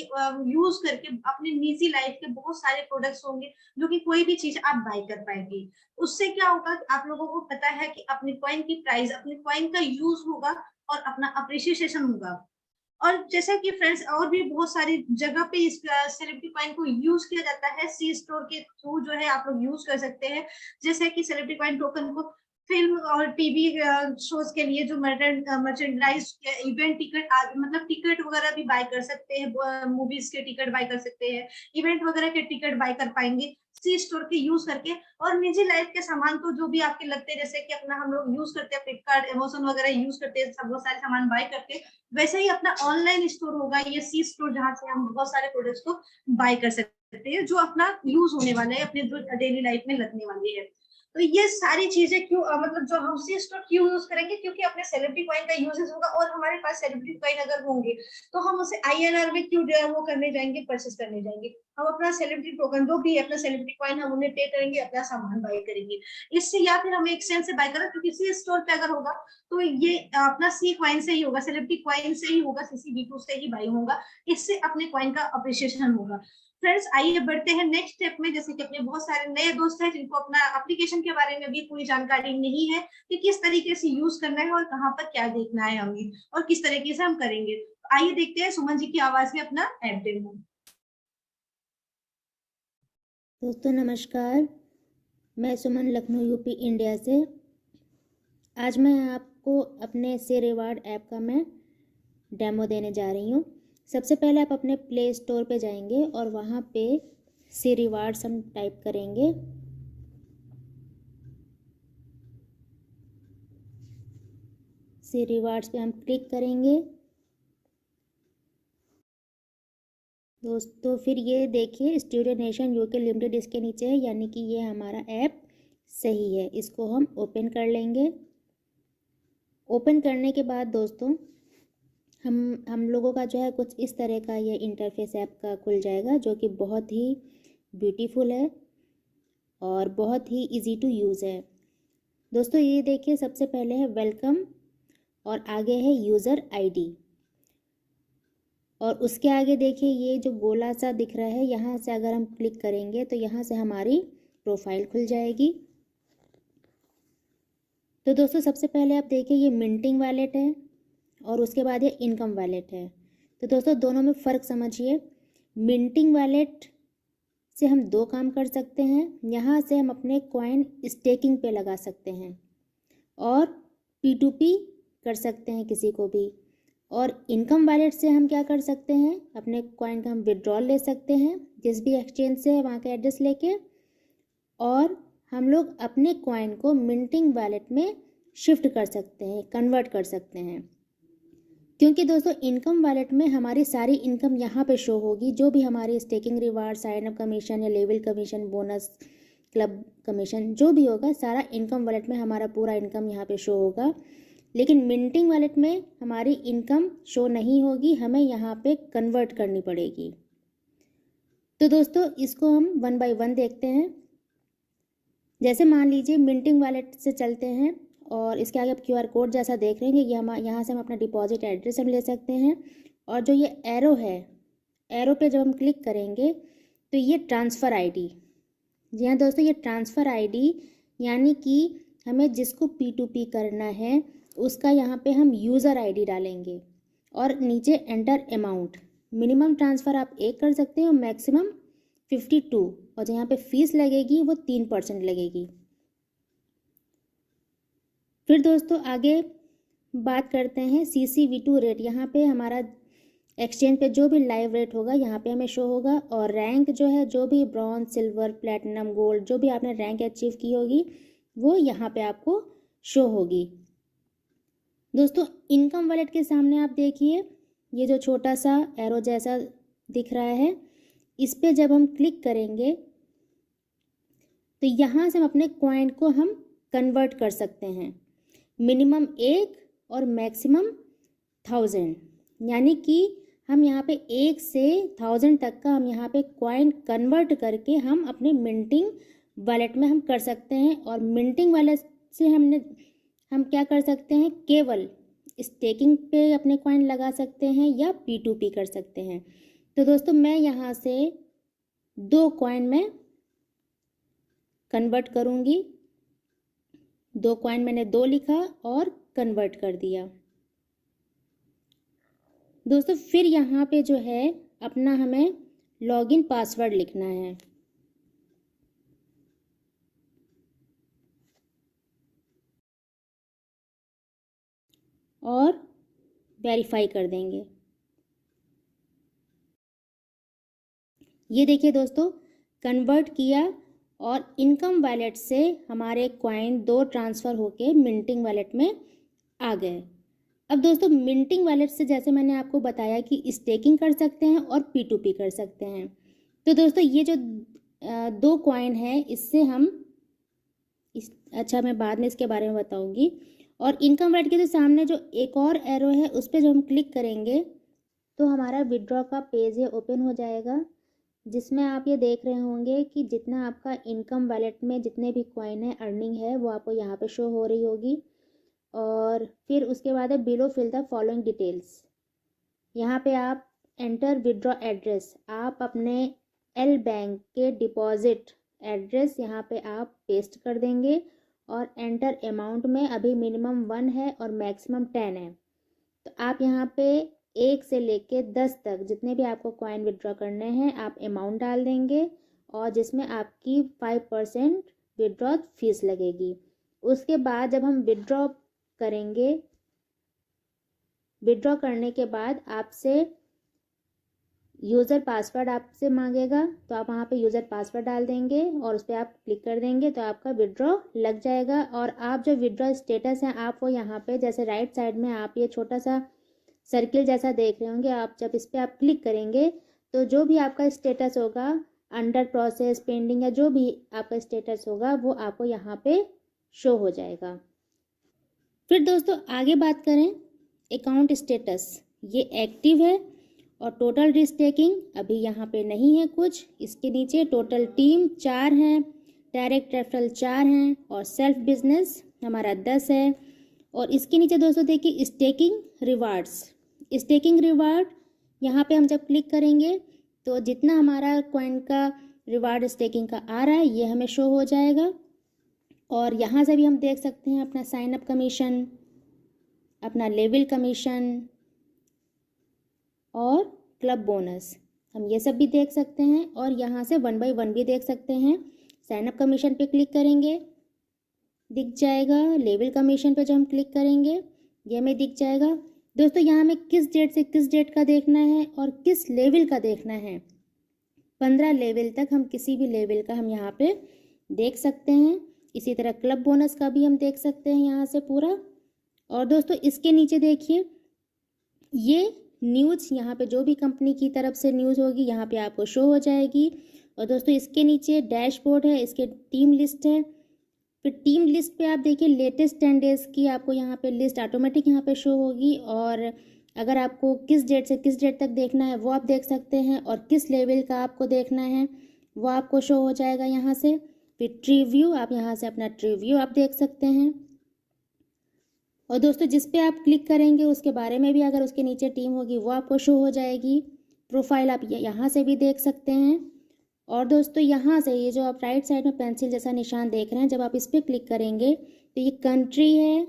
यूज करके अपनी निजी लाइफ के बहुत सारे प्रोडक्ट्स होंगे, जो कि कोई भी चीज आप बाय कर पाएंगे। उससे क्या होगा कि आप लोगों को पता है कि अपनी कॉइन की प्राइस, अपनी कॉइन का यूज होगा और अपना अप्रिसिएशन होगा। और जैसा कि फ्रेंड्स और भी बहुत सारी जगह पे इस सेलिब्रिटी कॉइन को यूज किया जाता है, सी स्टोर के थ्रू जो है आप लोग यूज कर सकते हैं। जैसे कि सेलिब्रिटी कॉइन टोकन को फिल्म और टीवी शोज के लिए जो मर्चेंडाइज इवेंट टिकट, मतलब टिकट वगैरह भी बाय कर सकते हैं, मूवीज के टिकट बाय कर सकते हैं, इवेंट वगैरह के टिकट बाय कर पाएंगे सी स्टोर के यूज करके। और निजी लाइफ के सामान तो जो भी आपके लगते हैं, जैसे कि अपना हम लोग यूज करते हैं फ्लिपकार्ट, अमेजोन वगैरह यूज करते हैं, सब बहुत सारे सामान बाय करते हैं, वैसे ही अपना ऑनलाइन स्टोर होगा ये सी स्टोर, जहां से हम बहुत सारे प्रोडक्ट्स को बाय कर सकते हैं जो अपना यूज होने वाले हैं, अपने जो डेली लाइफ में लगने वाली है। तो ये सारी चीजें क्यों मतलब जो हम सी स्टोर क्यों यूज करेंगे, क्योंकि अपने सेलिब्रिटी कॉइन का यूजेस होगा और हमारे पास सेलिब्रिटी कॉइन अगर होंगे तो हम उसे INR में क्यों वो करने जाएंगे, परचेस करने जाएंगे। हम अपना सेलिब्रिटी टोकन जो भी है, अपना सेलिब्रिटी कॉइन हम उन्हें पे करेंगे, अपना सामान बाय करेंगे इससे, या फिर हमें एक्सचेंज से बाय करें, क्योंकि सी स्टोर पे अगर होगा तो ये अपना सी कॉइन से ही होगा, सेलिब्रिटी कॉइन से ही होगा, CCB2 से ही बाय होगा, इससे अपने कॉइन का अप्रिसिएशन होगा। फ्रेंड्स आइए बढ़ते हैं नेक्स्ट स्टेप में। जैसे कि अपने बहुत सारे नए दोस्त हैं जिनको अपना एप्लीकेशन के बारे में भी पूरी जानकारी नहीं है कि किस तरीके से यूज करना है और कहाँ पर क्या देखना है हमें और किस तरीके से हम करेंगे। तो आइए देखते हैं सुमन जी की आवाज में अपना ऐप डेमो। दोस्तों नमस्कार, मैं सुमन लखनऊ यूपी इंडिया से। आज मैं आपको अपने से रिवार्ड ऐप का मैं डेमो देने जा रही हूँ। सबसे पहले आप अपने प्ले स्टोर पे जाएंगे और वहाँ पे सी रिवार्ड्स हम टाइप करेंगे। सी रिवार्ड्स पे हम क्लिक करेंगे। दोस्तों फिर ये देखिए स्टूडियो नेशन यूके लिमिटेड इसके नीचे है, यानी कि ये हमारा ऐप सही है। इसको हम ओपन कर लेंगे। ओपन करने के बाद दोस्तों हम लोगों का जो है कुछ इस तरह का ये इंटरफेस ऐप का खुल जाएगा, जो कि बहुत ही ब्यूटीफुल है और बहुत ही इजी टू यूज़ है। दोस्तों ये देखिए, सबसे पहले है वेलकम और आगे है यूज़र आईडी, और उसके आगे देखिए ये जो गोला सा दिख रहा है, यहाँ से अगर हम क्लिक करेंगे तो यहाँ से हमारी प्रोफाइल खुल जाएगी। तो दोस्तों सबसे पहले आप देखिए ये मिंटिंग वॉलेट है और उसके बाद ये इनकम वॉलेट है। तो दोस्तों दोनों में फ़र्क समझिए। मिंटिंग वॉलेट से हम दो काम कर सकते हैं। यहाँ से हम अपने कॉइन स्टेकिंग पे लगा सकते हैं और P2P कर सकते हैं किसी को भी। और इनकम वॉलेट से हम क्या कर सकते हैं, अपने कॉइन का हम विड्रॉल ले सकते हैं जिस भी एक्सचेंज से है वहाँ का एड्रेस लेके, और हम लोग अपने कॉइन को मिंटिंग वॉलेट में शिफ्ट कर सकते हैं, कन्वर्ट कर सकते हैं। क्योंकि दोस्तों इनकम वॉलेट में हमारी सारी इनकम यहाँ पे शो होगी, जो भी हमारी staking reward, sign up commission या level commission, bonus, club commission, जो भी होगा सारा इनकम वॉलेट में हमारा पूरा इनकम यहाँ पे शो होगा। लेकिन मिंटिंग वॉलेट में हमारी इनकम शो नहीं होगी, हमें यहाँ पे कन्वर्ट करनी पड़ेगी। तो दोस्तों इसको हम 1 बाय 1 देखते हैं। जैसे मान लीजिए मिंटिंग वॉलेट से चलते हैं और इसके आगे आप QR कोड जैसा देख रहे हैं कि हम यहाँ से हम अपना डिपॉजिट एड्रेस हम ले सकते हैं। और जो ये एरो है, एरो पे जब हम क्लिक करेंगे तो ये ट्रांसफ़र आईडी, जी हाँ दोस्तों, ये ट्रांसफ़र आईडी यानी कि हमें जिसको P2P करना है उसका यहाँ पे हम यूज़र आईडी डालेंगे और नीचे एंटर अमाउंट। मिनिमम ट्रांसफ़र आप 1 कर सकते हैं और मैक्सिमम 52, और जहाँ पे फीस लगेगी वो 3% लगेगी। फिर दोस्तों आगे बात करते हैं CCV2 रेट। यहाँ पे हमारा एक्सचेंज पे जो भी लाइव रेट होगा यहाँ पे हमें शो होगा, और रैंक जो है, जो भी ब्रॉन्ज, सिल्वर, प्लेटिनम, गोल्ड, जो भी आपने रैंक अचीव की होगी वो यहाँ पे आपको शो होगी। दोस्तों इनकम वॉलेट के सामने आप देखिए ये जो छोटा सा एरो जैसा दिख रहा है, इस पे जब हम क्लिक करेंगे तो यहाँ से हम अपने कॉइन को हम कन्वर्ट कर सकते हैं। मिनिमम 1 और मैक्सिमम 1000, यानी कि हम यहाँ पे 1 से 1000 तक का हम यहाँ पे कॉइन कन्वर्ट करके हम अपने मिंटिंग वॉलेट में हम कर सकते हैं। और मिंटिंग वॉलेट से हम क्या कर सकते हैं, केवल स्टेकिंग पे अपने कॉइन लगा सकते हैं या P2P कर सकते हैं। तो दोस्तों मैं यहाँ से 2 कॉइन में कन्वर्ट करूँगी। 2 कॉइन मैंने 2 लिखा और कन्वर्ट कर दिया। दोस्तों फिर यहाँ पे जो है अपना हमें लॉगिन पासवर्ड लिखना है और वेरीफाई कर देंगे। ये देखिए दोस्तों, कन्वर्ट किया और इनकम वॉलेट से हमारे कॉइन 2 ट्रांसफ़र होके मिंटिंग वॉलेट में आ गए। अब दोस्तों मिंटिंग वॉलेट से जैसे मैंने आपको बताया कि स्टेकिंग कर सकते हैं और P2P कर सकते हैं। तो दोस्तों ये जो 2 कॉइन है इससे हम अच्छा मैं बाद में इसके बारे में बताऊंगी। और इनकम वॉलेट के जो सामने जो एक और एरो है उस पर जो हम क्लिक करेंगे तो हमारा विड्रॉ का पेज ये ओपन हो जाएगा, जिसमें आप ये देख रहे होंगे कि जितना आपका इनकम वॉलेट में जितने भी कॉइन है, अर्निंग है, वो आपको यहाँ पे शो हो रही होगी। और फिर उसके बाद है below fill the following details. यहाँ पे आप एंटर विड्रॉ एड्रेस, आप अपने एल बैंक के डिपॉजिट एड्रेस यहाँ पे आप पेस्ट कर देंगे। और एंटर अमाउंट में अभी मिनिमम 1 है और मैक्सिमम 10 है। तो आप यहाँ पे 1 से लेके 10 तक जितने भी आपको कॉइन विड्रॉ करने हैं आप अमाउंट डाल देंगे, और जिसमें आपकी 5% विड्रॉ फीस लगेगी। उसके बाद जब हम विड्रॉ करेंगे, विड्रॉ करने के बाद आपसे यूज़र पासवर्ड आपसे मांगेगा, तो आप वहाँ पे यूज़र पासवर्ड डाल देंगे और उस पर आप क्लिक कर देंगे तो आपका विड्रॉ लग जाएगा। और आप जो विड्रॉ स्टेटस है आप वो यहाँ पे जैसे राइट साइड में आप ये छोटा सा सर्किल जैसा देख रहे होंगे, आप जब इस पर आप क्लिक करेंगे तो जो भी आपका स्टेटस होगा, अंडर प्रोसेस, पेंडिंग या जो भी आपका स्टेटस होगा वो आपको यहाँ पे शो हो जाएगा। फिर दोस्तों आगे बात करें अकाउंट स्टेटस। ये एक्टिव है। और टोटल रिस्टेकिंग अभी यहाँ पे नहीं है कुछ। इसके नीचे टोटल टीम 4 हैं, डायरेक्ट रेफरल 4 हैं और सेल्फ बिजनेस हमारा 10 है। और इसके नीचे दोस्तों देखिए स्टेकिंग रिवार्ड्स। स्टेकिंग रिवार्ड यहाँ पे हम जब क्लिक करेंगे तो जितना हमारा कॉइन का रिवार्ड स्टेकिंग का आ रहा है ये हमें शो हो जाएगा। और यहाँ से भी हम देख सकते हैं अपना साइन अप कमीशन, अपना लेवल कमीशन और क्लब बोनस, हम ये सब भी देख सकते हैं। और यहाँ से 1 by 1 भी देख सकते हैं। साइन अप कमीशन पे क्लिक करेंगे दिख जाएगा। लेवल कमीशन पे जब हम क्लिक करेंगे ये हमें दिख जाएगा। दोस्तों यहाँ हमें किस डेट से किस डेट का देखना है और किस लेवल का देखना है, 15 लेवल तक हम किसी भी लेवल का हम यहाँ पे देख सकते हैं। इसी तरह क्लब बोनस का भी हम देख सकते हैं यहाँ से पूरा। और दोस्तों इसके नीचे देखिए ये न्यूज़, यहाँ पे जो भी कंपनी की तरफ से न्यूज़ होगी यहाँ पे आपको शो हो जाएगी। और दोस्तों इसके नीचे डैशबोर्ड है, इसके टीम लिस्ट है। फिर टीम लिस्ट पे आप देखिए लेटेस्ट 10 डेज की आपको यहाँ पे लिस्ट ऑटोमेटिक यहाँ पे शो होगी। और अगर आपको किस डेट से किस डेट तक देखना है वो आप देख सकते हैं। और किस लेवल का आपको देखना है वो आपको शो हो जाएगा यहाँ से। फिर ट्री व्यू, आप यहाँ से अपना ट्री व्यू आप देख सकते हैं। और दोस्तों जिस पे आप क्लिक करेंगे उसके बारे में भी अगर उसके नीचे टीम होगी वो आपको शो हो जाएगी। प्रोफाइल आप यहाँ से भी देख सकते हैं। और दोस्तों यहाँ से ये जो आप राइट साइड में पेंसिल जैसा निशान देख रहे हैं, जब आप इस पर क्लिक करेंगे तो ये कंट्री है,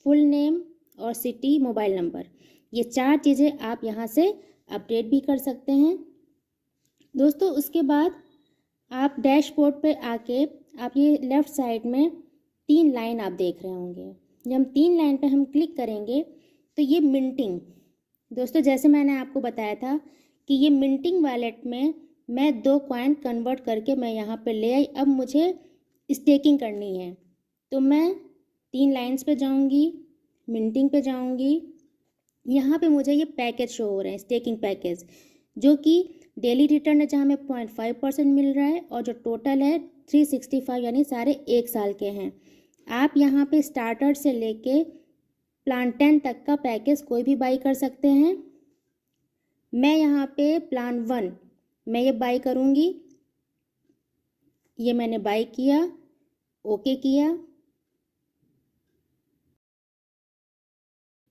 फुल नेम और सिटी, मोबाइल नंबर, ये 4 चीज़ें आप यहाँ से अपडेट भी कर सकते हैं। दोस्तों उसके बाद आप डैशबोर्ड पे आके आप ये लेफ़्ट साइड में 3 लाइन आप देख रहे होंगे। जब हम 3 लाइन पे हम क्लिक करेंगे तो ये मिंटिंग, दोस्तों जैसे मैंने आपको बताया था कि ये मिंटिंग वॉलेट में मैं 2 कॉइन कन्वर्ट करके मैं यहाँ पे ले आई। अब मुझे स्टेकिंग करनी है तो मैं 3 लाइन्स पे जाऊँगी, मिंटिंग पे जाऊँगी। यहाँ पे मुझे ये पैकेज शो हो रहे हैं, स्टेकिंग पैकेज, जो कि डेली रिटर्न है जहाँ हमें 0.5% मिल रहा है और जो टोटल है 365 यानी सारे 1 साल के हैं। आप यहाँ पे स्टार्टर से लेके प्लान 10 तक का पैकेज कोई भी बाई कर सकते हैं। मैं यहाँ पे प्लान 1 मैं ये बाई करूँगी। ये मैंने बाई किया, ओके किया।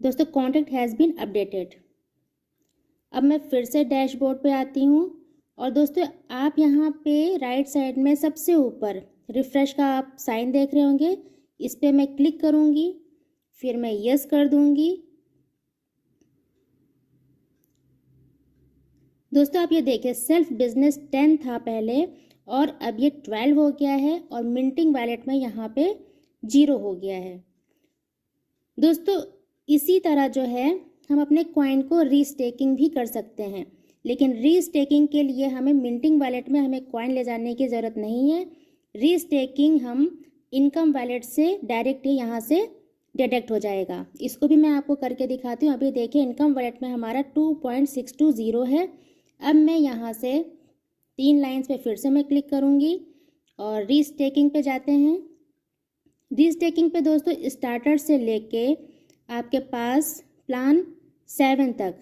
दोस्तों कॉन्ट्रैक्ट हैज़ बीन अपडेटेड। अब मैं फिर से डैशबोर्ड पे आती हूँ। और दोस्तों आप यहाँ पे राइट साइड में सबसे ऊपर रिफ्रेश का आप साइन देख रहे होंगे, इस पे मैं क्लिक करूँगी, फिर मैं यस कर दूँगी। दोस्तों आप ये देखिए सेल्फ बिजनेस 10 था पहले और अब ये 12 हो गया है और मिंटिंग वॉलेट में यहाँ पे 0 हो गया है। दोस्तों इसी तरह जो है हम अपने कॉइन को रीस्टेकिंग भी कर सकते हैं, लेकिन रीस्टेकिंग के लिए हमें मिंटिंग वॉलेट में हमें कॉइन ले जाने की ज़रूरत नहीं है। रीस्टेकिंग हम इनकम वॉलेट से डायरेक्ट ही यहाँ से डिडक्ट हो जाएगा। इसको भी मैं आपको करके दिखाती हूँ। अभी देखिए इनकम वॉलेट में हमारा 2.620 है। अब मैं यहाँ से 3 लाइन्स पे फिर से मैं क्लिक करूँगी और रीस्टेकिंग पे जाते हैं। रीस्टेकिंग पे दोस्तों स्टार्टर से लेके आपके पास प्लान 7 तक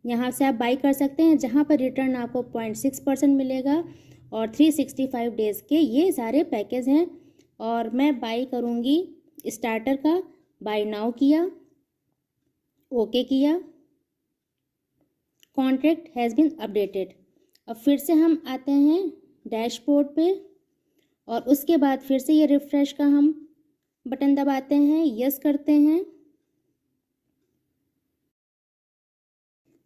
यहाँ से आप बाई कर सकते हैं, जहाँ पर रिटर्न आपको 0.6% मिलेगा और 365 डेज़ के ये सारे पैकेज हैं। और मैं बाई करूँगी स्टार्टर का, बाई नाउ किया, ओके किया, कॉन्ट्रैक्ट हैज़ बीन अपडेटेड। अब फिर से हम आते हैं डैशबोर्ड पे और उसके बाद फिर से ये रिफ्रेश का हम बटन दबाते हैं, यस करते हैं।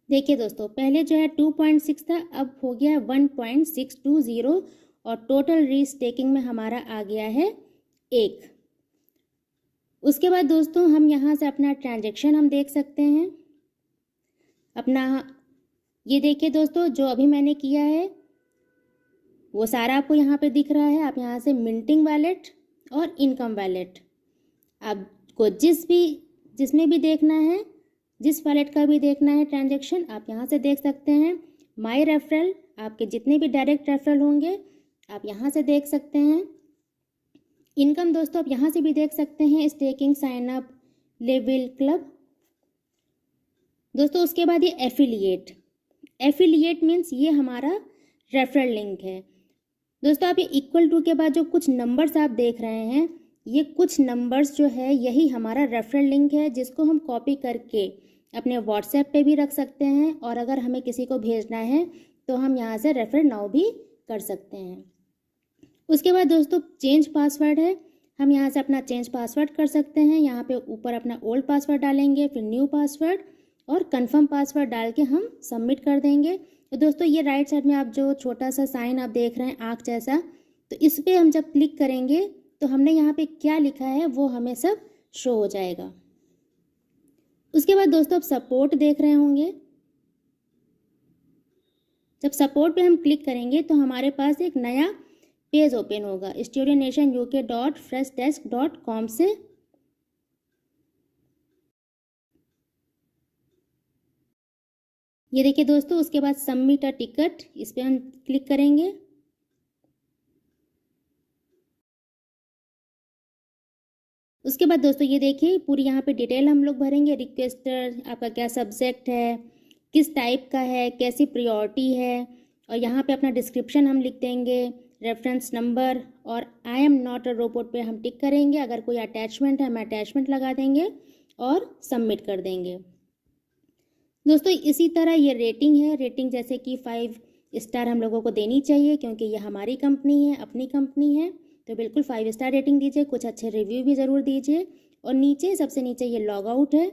देखिए दोस्तों पहले जो है 2.6 था, अब हो गया 1.620 और टोटल रीस्टेकिंग में हमारा आ गया है 1। उसके बाद दोस्तों हम यहाँ से अपना ट्रांजैक्शन हम देख सकते हैं। अपना ये देखिए दोस्तों जो अभी मैंने किया है वो सारा आपको यहाँ पे दिख रहा है। आप यहाँ से मिंटिंग वॉलेट और इनकम वॉलेट आपको जिसमें भी देखना है, जिस वॉलेट का भी देखना है ट्रांजैक्शन आप यहाँ से देख सकते हैं। माई रेफरल, आपके जितने भी डायरेक्ट रेफरल होंगे आप यहाँ से देख सकते हैं। इनकम दोस्तों आप यहाँ से भी देख सकते हैं, staking, sign up, level, club. दोस्तों उसके बाद ये एफिलिएट मीन्स ये हमारा रेफरल लिंक है। दोस्तों आप ये इक्वल टू के बाद जो कुछ नंबर्स आप देख रहे हैं, ये कुछ नंबर्स जो है यही हमारा रेफरल लिंक है, जिसको हम कॉपी करके अपने व्हाट्सएप पे भी रख सकते हैं, और अगर हमें किसी को भेजना है तो हम यहाँ से रेफर नाउ भी कर सकते हैं। उसके बाद दोस्तों चेंज पासवर्ड है, हम यहाँ से अपना चेंज पासवर्ड कर सकते हैं। यहाँ पे ऊपर अपना ओल्ड पासवर्ड डालेंगे, फिर न्यू पासवर्ड और कंफर्म पासवर्ड डाल के हम सबमिट कर देंगे। तो दोस्तों ये राइट साइड में आप जो छोटा सा साइन आप देख रहे हैं आँख जैसा, तो इस पर हम जब क्लिक करेंगे तो हमने यहाँ पे क्या लिखा है वो हमें सब शो हो जाएगा। उसके बाद दोस्तों आप सपोर्ट देख रहे होंगे, जब सपोर्ट पे हम क्लिक करेंगे तो हमारे पास एक नया पेज ओपन होगा studionationuk.freshdesk.com से। ये देखिए दोस्तों, उसके बाद सबमिट अ टिकट, इस पे हम क्लिक करेंगे। उसके बाद दोस्तों ये देखिए पूरी यहाँ पे डिटेल हम लोग भरेंगे, रिक्वेस्टर आपका क्या सब्जेक्ट है, किस टाइप का है, कैसी प्रायोरिटी है, और यहाँ पे अपना डिस्क्रिप्शन हम लिख देंगे, रेफरेंस नंबर, और I am not a robot पे हम टिक करेंगे। अगर कोई अटैचमेंट है हम अटैचमेंट लगा देंगे और सबमिट कर देंगे। दोस्तों इसी तरह ये रेटिंग है, रेटिंग जैसे कि 5 स्टार हम लोगों को देनी चाहिए, क्योंकि ये हमारी कंपनी है, अपनी कंपनी है, तो बिल्कुल 5 स्टार रेटिंग दीजिए, कुछ अच्छे रिव्यू भी ज़रूर दीजिए। और नीचे सबसे नीचे ये लॉग आउट है,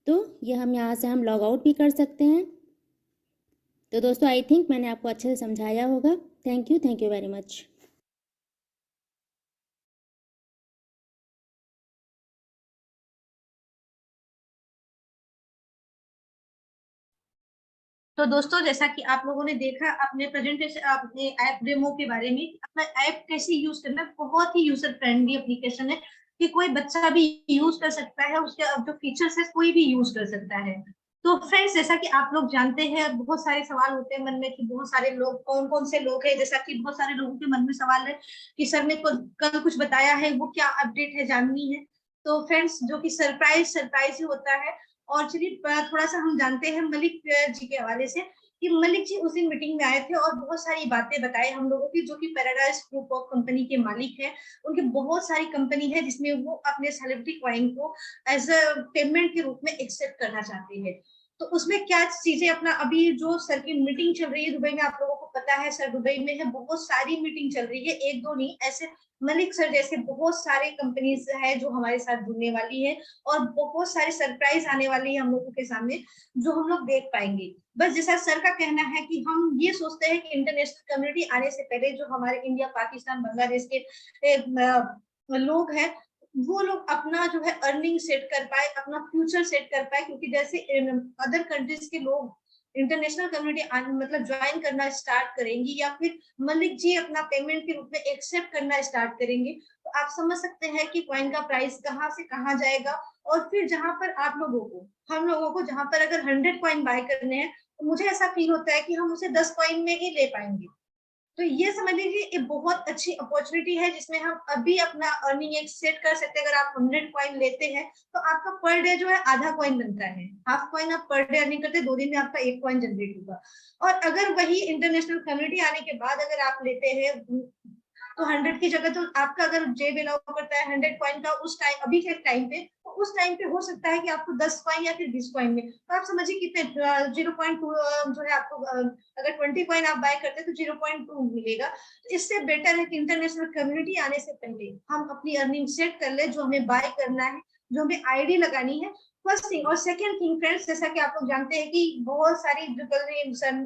तो ये हम यहाँ से हम लॉग आउट भी कर सकते हैं। तो दोस्तों आई थिंक मैंने आपको अच्छे से समझाया होगा। Thank you very much. तो दोस्तों जैसा कि आप लोगों ने देखा अपने प्रेजेंटेशन, अपने ऐप डेमो के बारे में, अपना ऐप कैसे यूज करना है, बहुत ही यूजर फ्रेंडली एप्लीकेशन है कि कोई बच्चा भी यूज कर सकता है, उसके जो फीचर्स है कोई भी यूज कर सकता है। तो फ्रेंड्स जैसा कि आप लोग जानते हैं, बहुत सारे सवाल होते हैं मन में कि बहुत सारे लोग, कौन कौन से लोग हैं, जैसा कि बहुत सारे लोगों के मन में सवाल है कि सर ने कल कुछ बताया है, वो क्या अपडेट है जाननी है। तो फ्रेंड्स जो कि सरप्राइज ही होता है। और चलिए थोड़ा सा हम जानते हैं मलिक जी के हवाले से कि मलिक जी उस दिन मीटिंग में आए थे और बहुत सारी बातें बताए हम लोगों की, जो कि पैराडाइज ग्रुप ऑफ कंपनी के मालिक हैं। उनकी बहुत सारी कंपनी है जिसमें वो अपने सेलिब्रिटी कॉइन को एज अ पेमेंट के रूप में एक्सेप्ट करना चाहते हैं। तो उसमें क्या चीजें अपना, अभी जो सर की मीटिंग चल रही है दुबई में, आप लोगों को पता है सर दुबई में है, बहुत सारी मीटिंग चल रही है, एक दो नहीं, ऐसे मलिक सर जैसे बहुत सारे कंपनीज है जो हमारे साथ जुड़ने वाली है, और बहुत सारे सरप्राइज आने वाली है हम लोगों के सामने जो हम लोग देख पाएंगे। बस जैसा सर का कहना है कि हम ये सोचते हैं कि इंटरनेशनल कम्युनिटी आने से पहले जो हमारे इंडिया, पाकिस्तान, बांग्लादेश के लोग हैं, वो लोग अपना जो है अर्निंग सेट कर पाए, अपना फ्यूचर सेट कर पाए, क्योंकि जैसे अदर कंट्रीज के लोग इंटरनेशनल कम्युनिटी मतलब ज्वाइन करना स्टार्ट करेंगी, या फिर मलिक जी अपना पेमेंट के रूप में एक्सेप्ट करना स्टार्ट करेंगे, तो आप समझ सकते हैं कि कॉइन का प्राइस कहाँ से कहाँ जाएगा। और फिर जहां पर आप लोगों को, हम लोगों को जहां पर अगर 100 कॉइन बाय करने हैं, तो मुझे ऐसा फील होता है कि हम उसे 10 कॉइन में ही ले पाएंगे। तो ये समझ लीजिए ये बहुत अच्छी अपॉर्चुनिटी है जिसमें हम अभी अपना अर्निंग एक सेट कर सकते हैं। अगर आप 100 कॉइन लेते हैं तो आपका पर डे जो है आधा कॉइन बनता है, हाफ कॉइन आप पर डे अर्निंग करते हैं, 2 दिन में आपका 1 कॉइन जनरेट होगा। और अगर वही इंटरनेशनल कम्युनिटी आने के बाद अगर आप लेते हैं तो 100 की जगह, तो आपका अगर जेब अलाउ करता है 100 कॉइन का उस टाइम, अभी के टाइम पे, तो उस टाइम पे हो सकता है कि आपको 10 कॉइन या फिर 20 कॉइन में, तो आप समझिए कितने 0.2 जो है आपको, अगर 20 कॉइन आप बाय करते हैं तो 0.2 मिलेगा। तो इससे बेटर है कि इंटरनेशनल कम्युनिटी आने से पहले हम अपनी अर्निंग सेट कर ले, जो हमें बाय करना है, जो हमें आईडी लगानी है, फर्स्ट थिंग। और सेकंड थिंग फ्रेंड्स, जैसा कि आप लोग जानते हैं कि बहुत सारी जो कल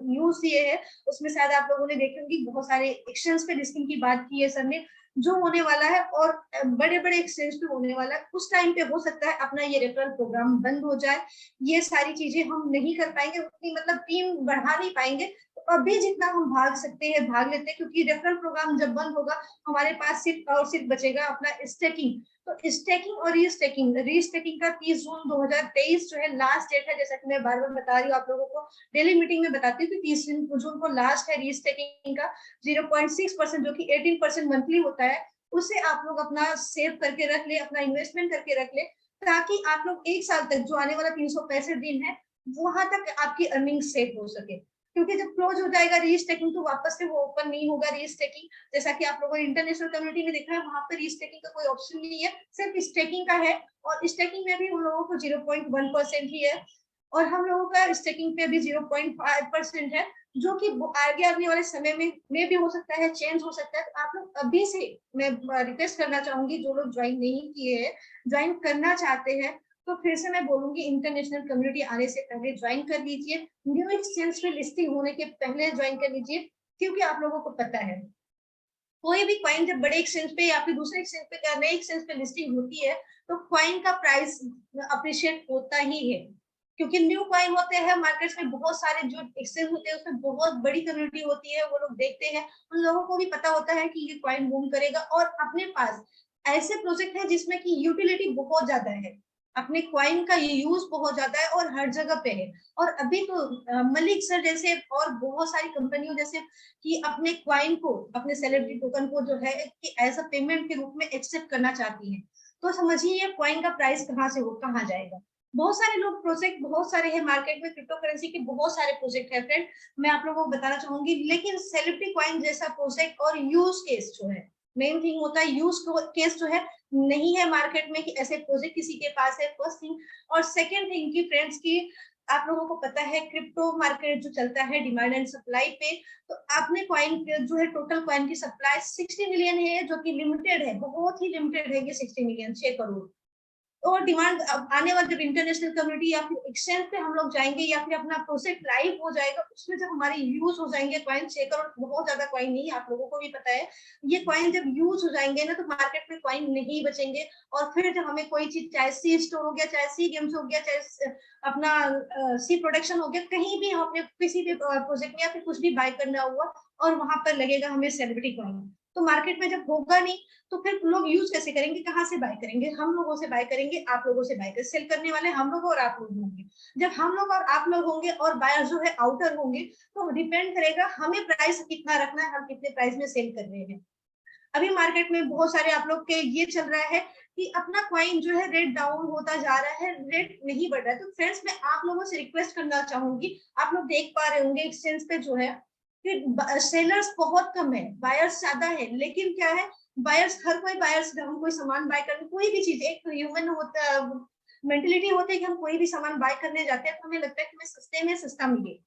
न्यूज ये है, उसमें शायद आप लोगों ने देखे होंगे बहुत सारे एक्सचेंज पे लिस्टिंग की बात की है सर ने, जो होने वाला है और बड़े बड़े एक्सचेंज पे होने वाला है, उस टाइम पे हो सकता है अपना ये रेफरल प्रोग्राम बंद हो जाए। ये सारी चीजें हम नहीं कर पाएंगे, उतनी मतलब टीम बढ़ा नहीं पाएंगे। तो अभी जितना हम भाग सकते हैं भाग लेते हैं, क्योंकि रेफरल प्रोग्राम जब बंद होगा हमारे पास सिर्फ और सिर्फ बचेगा अपना स्टेकिंग। तो स्टेकिंग और रीस्टेकिंग का 30 जून 2023 जो है लास्ट डेट है, जैसा कि मैं बार बार बता रही हूँ आप लोगों को, डेली मीटिंग में बताती हूँ कि 30 जून को लास्ट है रीस्टेकिंग का। 0.6% जो कि 18% मंथली होता है, उसे आप लोग अपना सेव करके रख ले, अपना इन्वेस्टमेंट करके रख ले, ताकि आप लोग एक साल तक, जो आने वाला 365 दिन है, वहां तक आपकी अर्निंग सेट हो सके, क्योंकि जब क्लोज हो जाएगा रीस्टेकिंग तो वापस से वो ओपन नहीं होगा रीस्टेकिंग। जैसा कि आप लोगों ने इंटरनेशनल कम्युनिटी में देखा है, वहां पर रीस्टेकिंग का कोई ऑप्शन नहीं है, सिर्फ स्टेकिंग का है। और स्टेकिंग में भी उन लोगों को 0.1% ही है, और हम लोगों का स्टेकिंग पे भी 0.5% है, जो कि आगे आने वाले समय में भी हो सकता है, चेंज हो सकता है। तो आप लोग अभी से, मैं रिक्वेस्ट करना चाहूंगी, जो लोग ज्वाइन नहीं किए हैं, ज्वाइन करना चाहते हैं, तो फिर से मैं बोलूंगी इंटरनेशनल कम्युनिटी आने से पहले ज्वाइन कर लीजिए, न्यू एक्सचेंज पे लिस्टिंग होने के पहले ज्वाइन कर लीजिए। क्योंकि आप लोगों को पता है, कोई भी कॉइन जब बड़े एक्सचेंज पे या फिर दूसरे एक्सचेंज पे, नए एक्सचेंज पे लिस्टिंग होती है, तो कॉइन का प्राइस अप्रिशिएट होता ही है, क्योंकि न्यू कॉइन होते हैं मार्केट्स में। बहुत सारे जो एक्सचेंज होते हैं उसमें बहुत बड़ी कम्युनिटी होती है, वो लोग देखते हैं, उन लोगों को भी पता होता है कि ये कॉइन बूम करेगा। और अपने पास ऐसे प्रोजेक्ट है जिसमें कि यूटिलिटी बहुत ज्यादा है, अपने कॉइन का यूज बहुत ज्यादा है और हर जगह पे है। और अभी तो मलिक सर जैसे और बहुत सारी कंपनियों जैसे कि अपने क्वाइन को, अपने सेलिब्रिटी टोकन को जो है कि एज अ पेमेंट के रूप में एक्सेप्ट करना चाहती है। तो समझिए ये क्वाइन का प्राइस कहाँ से हो, कहाँ जाएगा। बहुत सारे लोग प्रोजेक्ट, बहुत सारे हैं मार्केट में, क्रिप्टो करेंसी के बहुत सारे प्रोजेक्ट है फ्रेंड, मैं आप लोगों को बताना चाहूंगी। लेकिन सेलिब्रिटी क्वाइन जैसा प्रोजेक्ट और यूज केस जो है, मेन थिंग होता है यूज केस जो है, नहीं है मार्केट में कि ऐसे प्रोजेक्ट किसी के पास है, फर्स्ट थिंग। और सेकेंड थिंग की फ्रेंड्स की, आप लोगों को पता है क्रिप्टो मार्केट जो चलता है डिमांड एंड सप्लाई पे, तो आपने कॉइन जो है, टोटल कॉइन की सप्लाई 60 मिलियन है, जो कि लिमिटेड है, बहुत ही लिमिटेड है ये 60 मिलियन, 6 करोड़। और डिमांड आने वाले जब इंटरनेशनल कम्युनिटी या फिर एक्सचेंज पे हम लोग जाएंगे, या फिर अपना प्रोसेस लाइव हो जाएगा, उसमें जब हमारे यूज हो जाएंगे कॉइन, 6 करोड़ बहुत ज्यादा कॉइन नहीं है, आप लोगों को भी पता है। ये कॉइन जब यूज हो जाएंगे ना, तो मार्केट में कॉइन नहीं बचेंगे। और फिर जब हमें कोई चीज, चाहे सी स्टोर हो गया, चाहे सी गेम्स हो गया, चाहे अपना सी प्रोडक्शन हो गया, कहीं भी हम अपने किसी भी प्रोजेक्ट में या फिर कुछ भी बाय करना हुआ, और वहां पर लगेगा हमें सेलिब्रिटी कॉइन, तो मार्केट में जब होगा नहीं, तो फिर लोग यूज कैसे करेंगे, कहाँ से बाय करेंगे? हम लोगों से बाय करेंगे, आप लोगों से बाय करेंगे, सेल करने वाले हम लोग और आप लोग होंगे। जब हम लोग और आप लोग होंगे और बायर जो है आउटर होंगे, तो डिपेंड करेगा हमें प्राइस कितना रखना है, हम कितने प्राइस में सेल कर रहे हैं। अभी मार्केट में बहुत सारे आप लोग के ये चल रहा है कि अपना क्वाइन जो है रेट डाउन होता जा रहा है, रेट नहीं बढ़ रहा है। तो फ्रेंड्स मैं आप लोगों से रिक्वेस्ट करना चाहूंगी, आप लोग देख पा रहे होंगे एक्सचेंज पे जो है कि सेलर्स बहुत कम है, बायर्स ज्यादा है। लेकिन क्या है, बायर्स, हर कोई बायर्स, हम कोई सामान बाय करने, कोई भी चीज, एक ह्यूमन होता, मेंटेलिटी होती है कि हम कोई भी सामान बाय करने जाते हैं तो हमें लगता है कि हमें सस्ते में सस्ता मिले।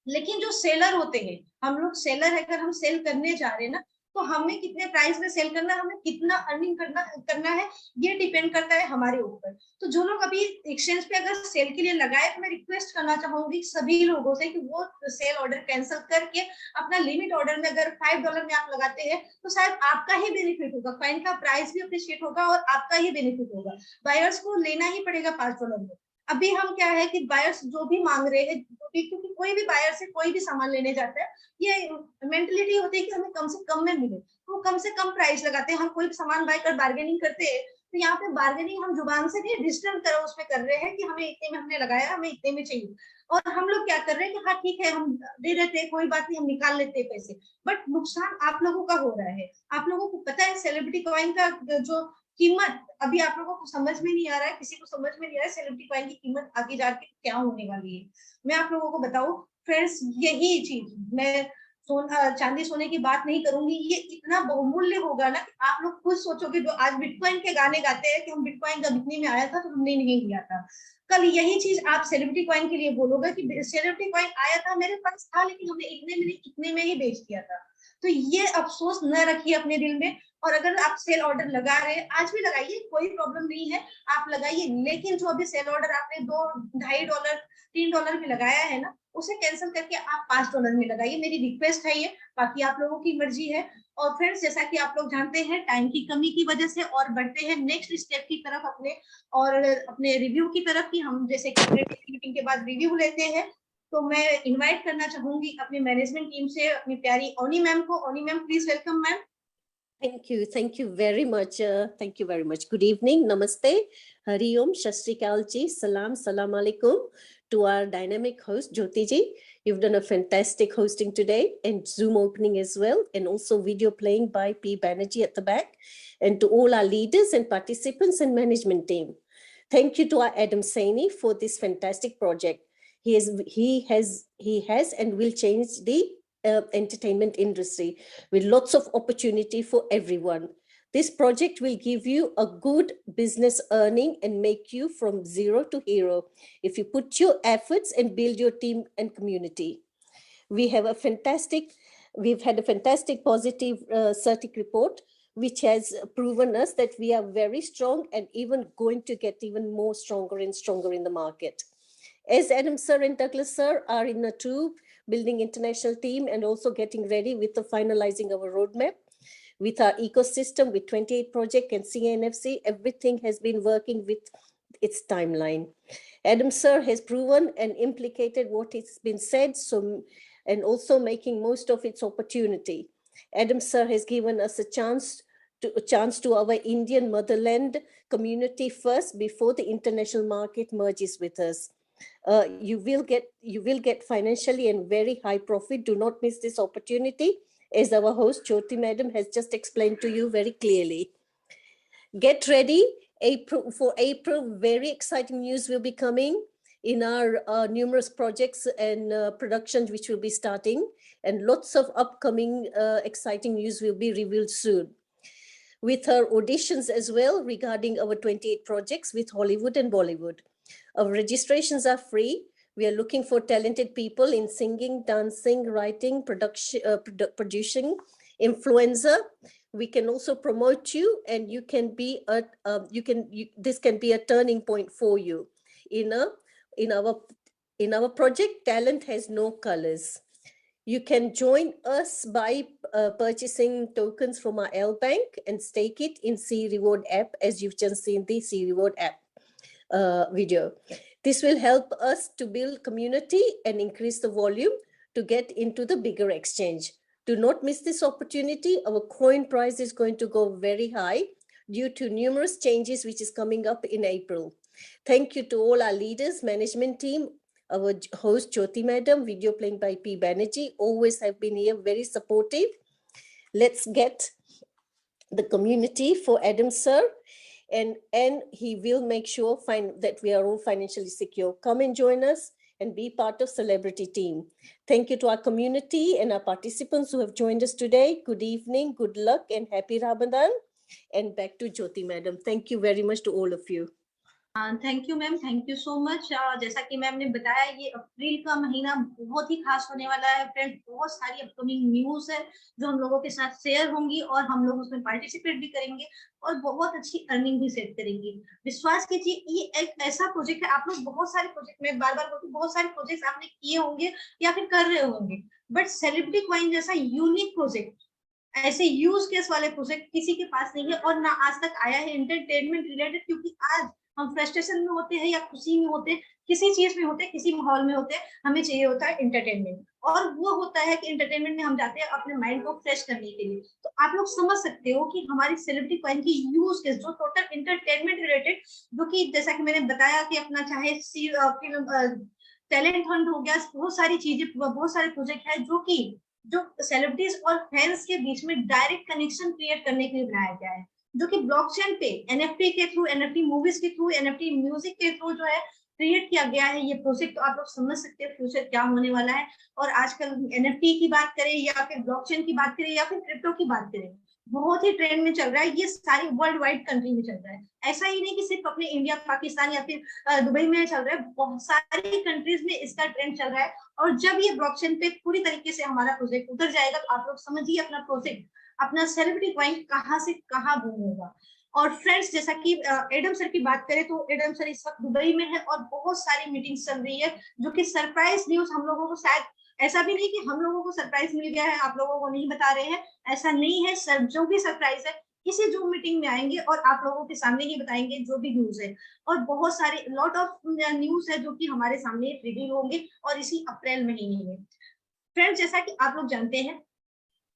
लेकिन जो सेलर होते हैं, हम लोग सेलर है, अगर हम सेल करने जा रहे हैं ना, तो हमें कितने प्राइस में सेल करना है, हमें कितना अर्निंग करना है, ये डिपेंड करता है हमारे ऊपर। तो जो लोग अभी एक्सचेंज पे अगर सेल के लिए लगाए, तो मैं रिक्वेस्ट करना चाहूंगी सभी लोगों से कि वो सेल ऑर्डर कैंसिल करके अपना लिमिट ऑर्डर में, अगर $5 में आप लगाते हैं, तो शायद आपका ही बेनिफिट होगा, कॉइन का प्राइस भी अप्रिशिएट होगा और आपका ही बेनिफिट होगा। बायर्स को लेना ही पड़ेगा $5 में। अभी हम क्या है कि बायर्स जो भी मांग रहे हैं, क्योंकि कोई भी बायर से कोई भी सामान लेने जाता है, ये मेंटलिटी होती है कि हमें कम से कम में मिले, तो कम से कम प्राइस लगाते हैं। हम कोई भी सामान बाय कर बार्गेनिंग करते हैं, तो यहाँ पे बार्गेनिंग हम जुबान से नहीं, डिजिटल तरह उसमें कर रहे हैं कि हमें इतने में हमने लगाया, हमें इतने में चाहिए। और हम लोग क्या कर रहे हैं कि हाँ ठीक है, हम दे देते हैं, कोई बात नहीं, हम निकाल लेते हैं पैसे। बट नुकसान आप लोगों का हो रहा है। आप लोगों को पता है सेलिब्रिटी कॉइन का जो कीमत, अभी आप लोगों को समझ में नहीं आ रहा है, किसी को समझ में नहीं आ रहा है सेलिब्रिटी कॉइन की कीमत आगे जाके क्या होने वाली है। मैं आप लोगों को बताऊं फ्रेंड्स, यही चीज मैं चांदी सोने की बात नहीं करूंगी, ये इतना बहुमूल्य होगा ना कि आप लोग खुद सोचोगे, जो आज बिटकॉइन के गाने गाते हैं कि हम बिटकॉइन जब इतने में आया था तो हमने नहीं लिया था, कल यही चीज आप सेलिब्रिटी कॉइन के लिए बोलोगे कि सेलिब्रिटी कॉइन आया था, मेरे पास था, लेकिन हमने इतने में नहीं, इतने में ही बेच दिया था। तो ये अफसोस न रखिए अपने दिल में। और अगर आप सेल ऑर्डर लगा रहे हैं, आज भी लगाइए, कोई प्रॉब्लम नहीं है, आप लगाइए। लेकिन जो अभी सेल ऑर्डर आपने $2, $2.5, $3 में लगाया है ना, उसे कैंसिल करके आप $5 में लगाइए, मेरी रिक्वेस्ट है ये। बाकी आप लोगों की मर्जी है। और फ्रेंड्स, जैसा कि आप लोग जानते हैं, टाइम की कमी की वजह से और बढ़ते हैं नेक्स्ट स्टेप की तरफ अपने, और अपने रिव्यू की तरफ, कि हम जैसे मीटिंग के बाद रिव्यू लेते हैं। तो मैं इनवाइट करना चाहूंगी अपनी मैनेजमेंट टीम से अपनी प्यारी ओनी मैम को। ओनी ma'am, please welcome ma'am. Thank you very much. Thank you very much. Good evening, Namaste, Hari Om, Shat Sri Akal ji, Salam Alaikum to our dynamic host Jyoti ji. You've done a fantastic hosting today, and Zoom opening as well, and also video playing by P. Banerjee at the back, and to all our leaders and participants and management team. Thank you to our Adam Saini for this fantastic project. he has and will change the entertainment industry with lots of opportunity for everyone. This project will give you a good business earning and make you from zero to hero if you put your efforts and build your team and community. We've had a fantastic positive CERTIC report, which has proven us that we are very strong and even going to get even more stronger and stronger in the market. As Adam sir and Douglas sir are in a true building international team and also getting ready with the finalizing our roadmap, with our ecosystem, with 28 project and CNFC, everything has been working with its timeline. Adam sir has proven and implicated what has been said, and also making most of its opportunity. Adam sir has given us a chance to our Indian motherland community first before the international market merges with us. You will get financially and very high profit. Do not miss this opportunity, as our host Jyoti Madam has just explained to you very clearly. Get ready. For April, very exciting news will be coming in our numerous projects and productions which will be starting, and lots of upcoming exciting news will be revealed soon. With our auditions as well regarding our 28 projects with Hollywood and Bollywood. Our registrations are free. We are looking for talented people in singing, dancing, writing, production, producing, influencer. We can also promote you, and you can be this can be a turning point for you. In our project, talent has no colors. You can join us by purchasing tokens from our L Bank and stake it in C Reward app, as you've just seen the C Reward app video. This will help us to build community and increase the volume to get into the bigger exchange. Do not miss this opportunity. Our coin price is going to go very high due to numerous changes which is coming up in April. Thank you to all our leaders, management team, our host Jyoti Madam, video playing by P. Banerjee, always have been here, very supportive. Let's get the community for Adam sir, and he will make sure that we are all financially secure. Come and join us and be part of Celebrity team. Thank you to our community and our participants who have joined us today. Good evening, good luck, and happy Ramadan. And back to Jyoti Madam. Thank you very much to all of you. Thank you ma'am, thank you so much. जैसा कि मैम ने बताया, ये अप्रैल का महीना बहुत ही खास होने वाला है फ्रेंड्स। बहुत सारी अपकमिंग न्यूज है जो हम लोगों के साथ शेयर होंगी और हम लोग उसमें पार्टिसिपेट भी करेंगे और बहुत अच्छी अर्निंग भी सेट करेंगे। विश्वास कीजिए, ये एक ऐसा प्रोजेक्ट है। आप लोग बहुत सारे प्रोजेक्ट में बार बार बोलती, बहुत सारे प्रोजेक्ट आपने किए होंगे या फिर कर रहे होंगे, बट सेलिब्रिटी कॉइन जैसा यूनिक प्रोजेक्ट, ऐसे यूज केस वाले प्रोजेक्ट किसी के पास नहीं है और ना आज तक आया है एंटरटेनमेंट रिलेटेड। क्योंकि आज हम फ्रस्ट्रेशन में होते हैं या खुशी में होते हैं, किसी चीज में होते हैं, किसी माहौल में होते हैं, हमें चाहिए होता है एंटरटेनमेंट। और वो होता है कि एंटरटेनमेंट में हम जाते हैं अपने माइंड को फ्रेश करने के लिए। तो आप लोग समझ सकते हो कि हमारी सेलिब्रिटी कॉइन की यूज केस जो टोटल एंटरटेनमेंट रिलेटेड, जो कि जैसा कि मैंने बताया कि अपना चाहे टैलेंट हंट हो गया, बहुत सारी चीजें, बहुत सारे प्रोजेक्ट है जो सेलिब्रिटीज और फैंस के बीच में डायरेक्ट कनेक्शन क्रिएट करने के लिए बनाया गया है, जो कि ब्लॉकचेन पे एनएफटी के थ्रू, एनएफटी मूवीज के थ्रू, एनएफटी म्यूजिक के थ्रू जो है क्रिएट किया गया है ये प्रोजेक्ट। तो आप लोग समझ सकते हैं फ्यूचर क्या होने वाला है। और आजकल एनएफटी की बात करें या फिर ब्लॉकचेन की बात करें या फिर क्रिप्टो की बात करें, बहुत ही ट्रेंड में चल रहा है। ये सारी वर्ल्ड वाइड कंट्री में चल रहा है। ऐसा ही नहीं कि सिर्फ अपने इंडिया, पाकिस्तान या फिर दुबई में चल रहा है, बहुत सारी कंट्रीज में इसका ट्रेंड चल रहा है। और जब ये ब्लॉकचेन पे पूरी तरीके से हमारा प्रोजेक्ट उतर जाएगा तो आप लोग समझिए अपना प्रोजेक्ट, अपना सेलिब्रिटी कॉइन कहाँ से कहाँ बूम होगा। और फ्रेंड्स, जैसा कि एडम सर की बात करें तो एडम सर इस वक्त दुबई में है और बहुत सारी मीटिंग्स चल रही है, जो कि सरप्राइज न्यूज हम लोगों को, शायद ऐसा भी नहीं कि हम लोगों को सरप्राइज मिल गया है, आप लोगों को नहीं बता रहे हैं, ऐसा नहीं है सर। जो भी सरप्राइज है इसी जूम मीटिंग में आएंगे और आप लोगों के सामने ही बताएंगे जो भी न्यूज है। और बहुत सारे लॉट ऑफ न्यूज है जो कि हमारे सामने रिवील होंगे और इसी अप्रैल महीने में। फ्रेंड्स, जैसा कि आप लोग जानते हैं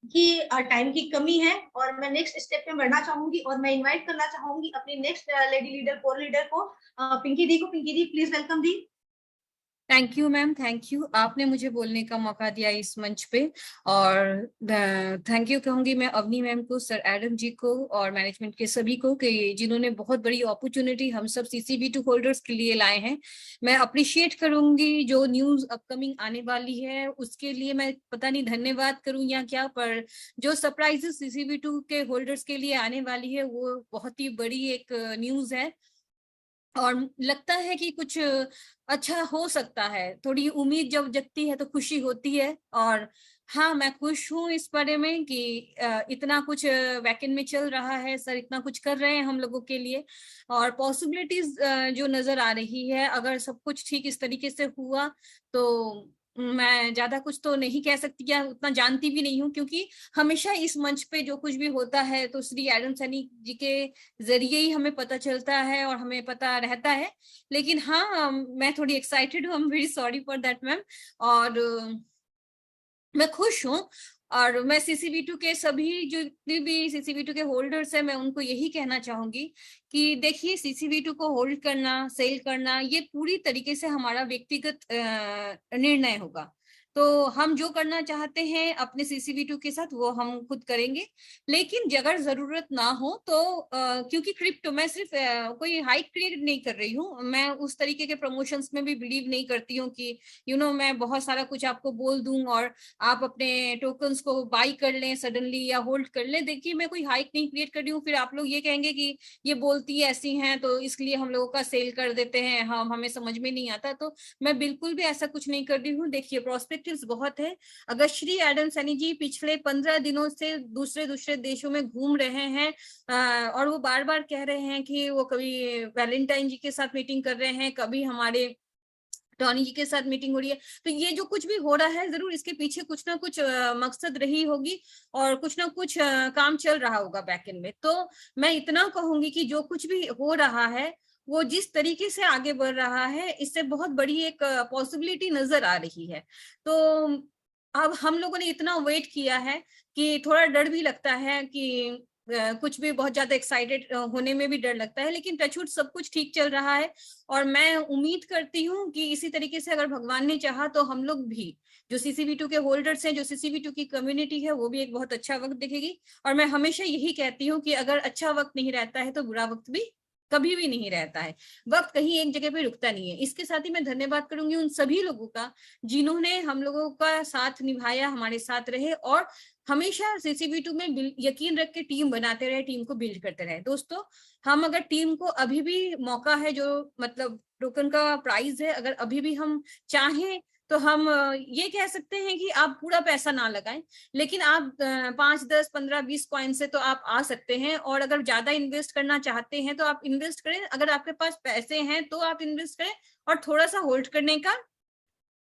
कि टाइम की कमी है और मैं नेक्स्ट स्टेप पे बढ़ना चाहूंगी और मैं इनवाइट करना चाहूंगी अपनी next lady leader, core leader को, पिंकी दी को। Pinky di, please welcome di. Thank you ma'am, thank you, आपने मुझे बोलने का मौका दिया इस मंच पे। और थैंक यू कहूंगी मैं अवनी मैम को, सर एडम जी को और मैनेजमेंट के सभी को, कि जिन्होंने बहुत बड़ी अपॉर्चुनिटी हम सब CCV2 होल्डर्स के लिए लाए हैं। मैं अप्रिशिएट करूंगी जो न्यूज अपकमिंग आने वाली है उसके लिए, मैं पता नहीं धन्यवाद करूं या क्या, पर जो सरप्राइजेस CCV2 के होल्डर्स के लिए आने वाली है वो बहुत ही बड़ी एक न्यूज है। और लगता है कि कुछ अच्छा हो सकता है, थोड़ी उम्मीद जब जगती है तो खुशी होती है। और हाँ, मैं खुश हूँ इस बारे में कि इतना कुछ वैकेंट में चल रहा है, सर इतना कुछ कर रहे हैं हम लोगों के लिए, और पॉसिबिलिटीज जो नजर आ रही है, अगर सब कुछ ठीक इस तरीके से हुआ तो मैं ज्यादा कुछ तो नहीं कह सकती या उतना जानती भी नहीं हूँ, क्योंकि हमेशा इस मंच पे जो कुछ भी होता है तो श्री एडम सैनी जी के जरिए ही हमें पता चलता है और हमें पता रहता है। लेकिन हाँ, मैं थोड़ी एक्साइटेड हूँ, I am very sorry for that ma'am. और मैं खुश हूँ। और मैं CCV2 के सभी जो भी CCV2 के होल्डर्स हैं, मैं उनको यही कहना चाहूंगी कि देखिए, CCV2 को होल्ड करना, सेल करना, ये पूरी तरीके से हमारा व्यक्तिगत निर्णय होगा। तो हम जो करना चाहते हैं अपने CCV2 के साथ वो हम खुद करेंगे। लेकिन अगर जरूरत ना हो तो क्योंकि क्रिप्टो, मैं सिर्फ कोई हाइक क्रिएट नहीं कर रही हूँ, मैं उस तरीके के प्रमोशंस में भी बिलीव नहीं करती हूँ कि मैं बहुत सारा कुछ आपको बोल दूं और आप अपने टोकन्स को बाई कर लें सडनली या होल्ड कर लें। देखिए, मैं कोई हाइक नहीं क्रिएट कर रही हूँ, फिर आप लोग ये कहेंगे कि ये बोलती ऐसी हैं तो इसलिए हम लोगों का सेल कर देते हैं, हमें समझ में नहीं आता। तो मैं बिल्कुल भी ऐसा कुछ नहीं कर रही हूँ। देखिए, प्रोस्पेक्टिव्स बहुत है। अगर श्री एडम सैनी जी पिछले 15 दिनों से दूसरे दूसरे देशों में घूम रहे हैं और वो बार बार कह रहे हैं कि वो कभी वैलेंटाइन जी के साथ मीटिंग कर रहे हैं, कभी हमारे टॉनी जी के साथ मीटिंग हो रही है, तो ये जो कुछ भी हो रहा है जरूर इसके पीछे कुछ ना कुछ मकसद रही होगी और कुछ ना कुछ काम चल रहा होगा बैकएंड में। तो मैं इतना कहूंगी कि जो कुछ भी हो रहा है वो जिस तरीके से आगे बढ़ रहा है, इससे बहुत बड़ी एक पॉसिबिलिटी नजर आ रही है। तो अब हम लोगों ने इतना वेट किया है कि थोड़ा डर भी लगता है कि कुछ भी बहुत ज्यादा एक्साइटेड होने में भी डर लगता है, लेकिन टचवुड सब कुछ ठीक चल रहा है। और मैं उम्मीद करती हूँ कि इसी तरीके से अगर भगवान ने चाहा तो हम लोग भी, जो CCV2 के होल्डर्स हैं, जो CCV2 की कम्युनिटी है, वो भी एक बहुत अच्छा वक्त देखेगी। और मैं हमेशा यही कहती हूँ कि अगर अच्छा वक्त नहीं रहता है तो बुरा वक्त भी कभी भी नहीं रहता है। वक्त कहीं एक जगह पे रुकता नहीं है। इसके साथ ही मैं धन्यवाद करूंगी उन सभी लोगों का जिन्होंने हम लोगों का साथ निभाया, हमारे साथ रहे और हमेशा CCV2 में यकीन रख के टीम बनाते रहे, टीम को बिल्ड करते रहे। दोस्तों, हम अगर टीम को अभी भी मौका है, जो मतलब टोकन का प्राइस है, अगर अभी भी हम चाहें तो हम ये कह सकते हैं कि आप पूरा पैसा ना लगाएं, लेकिन आप 5, 10, 15, 20 कॉइन से तो आप आ सकते हैं। और अगर ज्यादा इन्वेस्ट करना चाहते हैं तो आप इन्वेस्ट करें, अगर आपके पास पैसे हैं तो आप इन्वेस्ट करें और थोड़ा सा होल्ड करने का